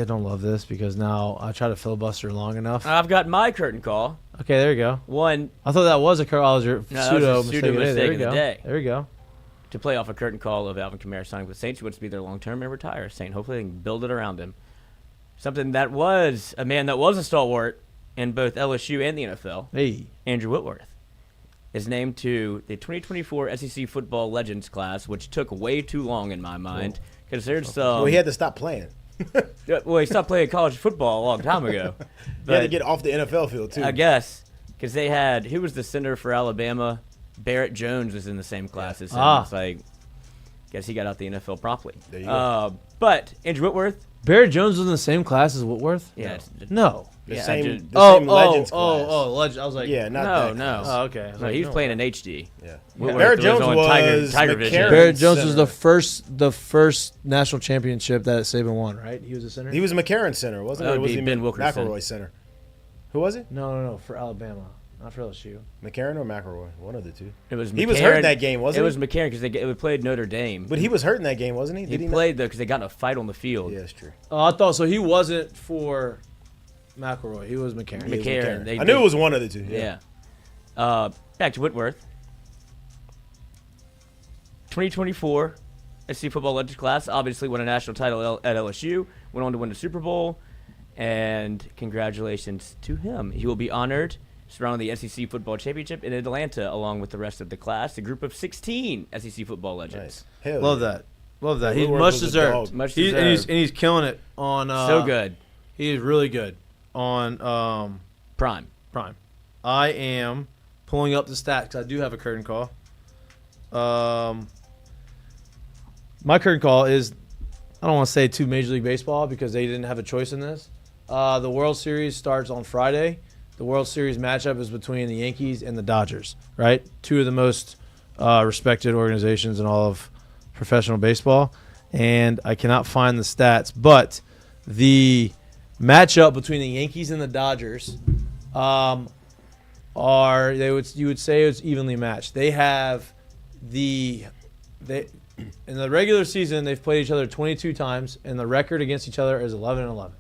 I don't love this because now I try to filibuster long enough. I've got my curtain call. Okay, there you go. One, I thought that was a pseudo mistake of the go. day. There we go. to play off a curtain call of Alvin Kamara signing with the Saints. He wants to be there long term and retire. Saint, hopefully they can build it around him. Something that was a man that was a stalwart in both LSU and the NFL. Hey, Andrew Whitworth is named to the 2024 SEC Football Legends class, which took way too long in my mind because there's some. Well, he had to stop playing. Well, he stopped playing college football a long time ago. He had to get off the NFL field too. I guess because they had who was the center for Alabama? Barrett Jones was in the same class as him. It's like, guess he got out the NFL properly. There you go. But Andrew Whitworth. Barrett Jones was in the same class as Whitworth? Yeah. No. The Yeah, same Oh, Legends class. Legend. I was like, Yeah, not No, that no. class. Oh, okay. I was No, like, he was no. playing in HD. Yeah. Whitworth Barrett Jones on was Tiger Vision. McCarron Barrett Jones was center. the first national championship that Saban won, right? He was a center. He was McCarron center, wasn't That he? Or would was be he Ben Wilkerson. McElroy center? Who was it? No, for Alabama, not for LSU. McCarron or McElroy? One of the two. It was. He was hurt in that game, wasn't it? he? Was McCarron because they played Notre Dame. But he was hurt in that game, wasn't he? He Did played though because they got in a fight on the field. Yeah, that's true. Oh, I thought so. He wasn't for McElroy. He was McCarron. He was McCarron. I knew it was one of the two. Yeah. Back to Whitworth. 2024 SEC Football Legends class. Obviously won a national title at LSU. Went on to win the Super Bowl. And congratulations to him. He will be honored surrounding the SEC Football Championship in Atlanta along with the rest of the class. A group of 16 SEC Football Legends. Nice. Hell Love yeah. that. Love that. Yeah, He's Woodward much was a deserved. dog. Much And deserved. he's killing it on. So good. He is really good on Prime. I am pulling up the stats 'cause I do have a curtain call. My curtain call is, I don't want to say to Major League Baseball because they didn't have a choice in this. The World Series starts on Friday. The World Series matchup is between the Yankees and the Dodgers, right? Two of the most respected organizations in all of professional baseball. And I cannot find the stats, but the matchup between the Yankees and the Dodgers you would say it's evenly matched. They have in the regular season they've played each other 22 times, and the record against each other is 11-11.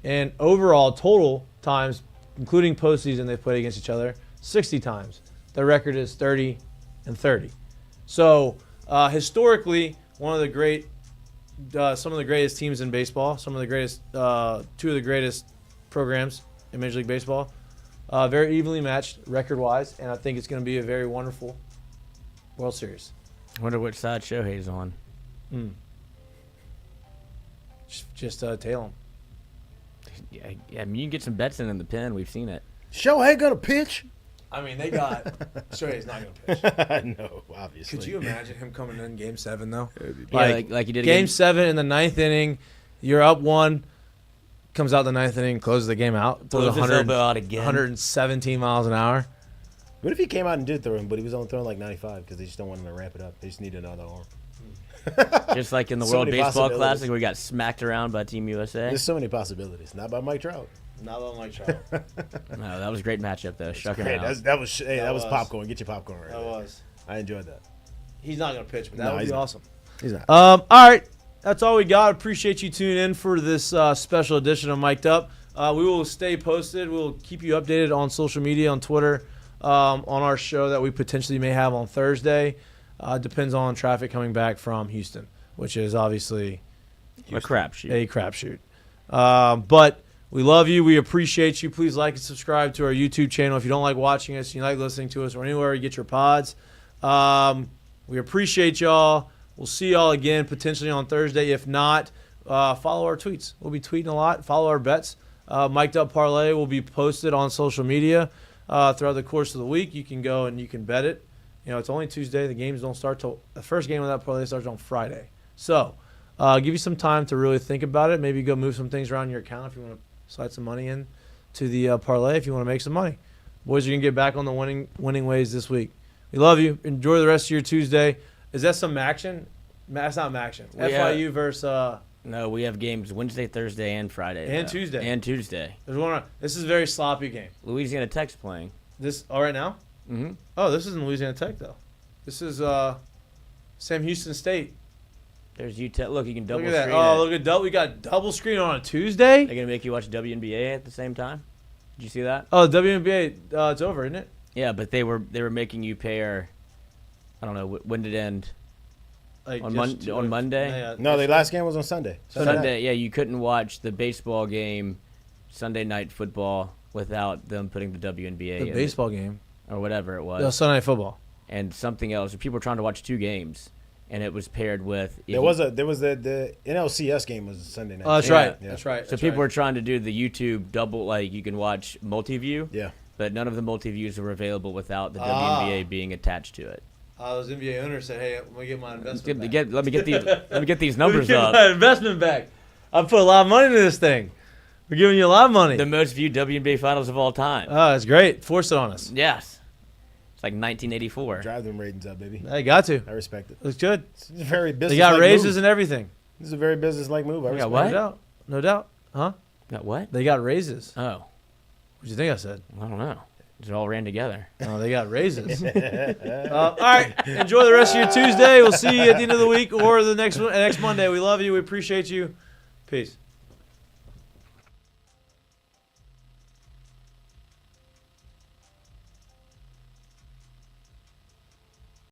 And overall total times, including postseason, they've played against each other 60 times. The record is 30-30. So historically, one of the great, some of the greatest teams in baseball, some of the greatest, two of the greatest programs in Major League Baseball, very evenly matched record-wise, and I think it's going to be a very wonderful World Series. I wonder which side Shohei's on. Just tail him. Yeah, I mean, you can get some bets in the pen. We've seen it. Shohei gonna pitch? I mean, they got Shohei's not going to pitch. No, obviously. Could you imagine him coming in Game 7 though? Yeah, like you did Game again. 7 in the ninth inning. You're up 1. Comes out the ninth inning, closes the game out. Throws Blows his elbow out again. 117 miles an hour. What if he came out and did throw him, but he was only throwing like 95 because they just don't want him to ramp it up. They just need another arm. Just like in the So World many Baseball possibilities. Classic where we got smacked around by Team USA. There's so many possibilities. Not by Mike Trout. Not on Mike Trout. No, that was a great matchup though. Struck him Hey, out. that was was. popcorn. Get your popcorn right That there. was. I enjoyed that. He's not going to pitch, but that No, would he's be not. awesome. He's not. All right. That's all we got. Appreciate you tuning in for this special edition of Mic'd Up. We will stay posted. We'll keep you updated on social media, on Twitter, on our show that we potentially may have on Thursday. Depends on traffic coming back from Houston, which is obviously A crapshoot. a crapshoot. But we love you. We appreciate you. Please like and subscribe to our YouTube channel. If you don't like watching us, you like listening to us, or anywhere you get your pods. We appreciate y'all. We'll see y'all again potentially on Thursday. If not, follow our tweets. We'll be tweeting a lot. Follow our bets. Mic'd Up Parlay will be posted on social media throughout the course of the week. You can go and you can bet it. You know, it's only Tuesday. The games don't start till the first game of that parlay starts on Friday. So give you some time to really think about it. Maybe go move some things around in your account if you want to slide some money in to the parlay if you want to make some money. Boys are going to get back on the winning ways this week. We love you. Enjoy the rest of your Tuesday. Is that some action? That's not action. FIU versus No, we have games Wednesday, Thursday, and Friday. And though. Tuesday. And Tuesday. there's one. This is a very sloppy game. Louisiana Tech's playing. This all right now? Mm-hmm. Oh, this isn't Louisiana Tech though. This is Sam Houston State. There's UTEP. Look, you can double Look at that. screen Oh, it. look at double. We got double screen on a Tuesday. They're going to make you watch WNBA at the same time? Did you see that? Oh, WNBA. It's over, isn't it? Yeah, but they were making you pay her. I don't know when did it end. Like On just- on Monday? Yeah, No, the last game was on Sunday. Sunday, yeah, you couldn't watch the baseball game, Sunday night football, without them putting the WNBA the in baseball game. or whatever it was, No, Sunday Night Football. and something else. People were trying to watch two games, and it was paired with. There was the NLCS game was Sunday night. Oh, that's Yeah. right. Yeah. That's right. So That's people right. were trying to do the YouTube double, like you can watch multi-view, Yeah. but none of the multi-views were available without the Ah. WNBA being attached to it. Those NBA owners said, "Hey, let me get my investment back. Let me get these Let numbers me get up. my investment back. I put a lot of money into this thing. We're giving you a lot of money. The most viewed WNBA finals of all time. Oh, that's great. Force it on us. Yes, it's like 1984. Drive them ratings up, baby. They got to. I respect it. Looks good. It's a very business. They got raises and everything. This is a very business-like move. I They got respect what? No doubt. No doubt. Huh? Got what? They got raises. Oh, What do you think I said? I don't know. It all ran together. Oh, they got raises. All right. Enjoy the rest of your Tuesday. We'll see you at the end of the week or the next Monday. We love you. We appreciate you. Peace.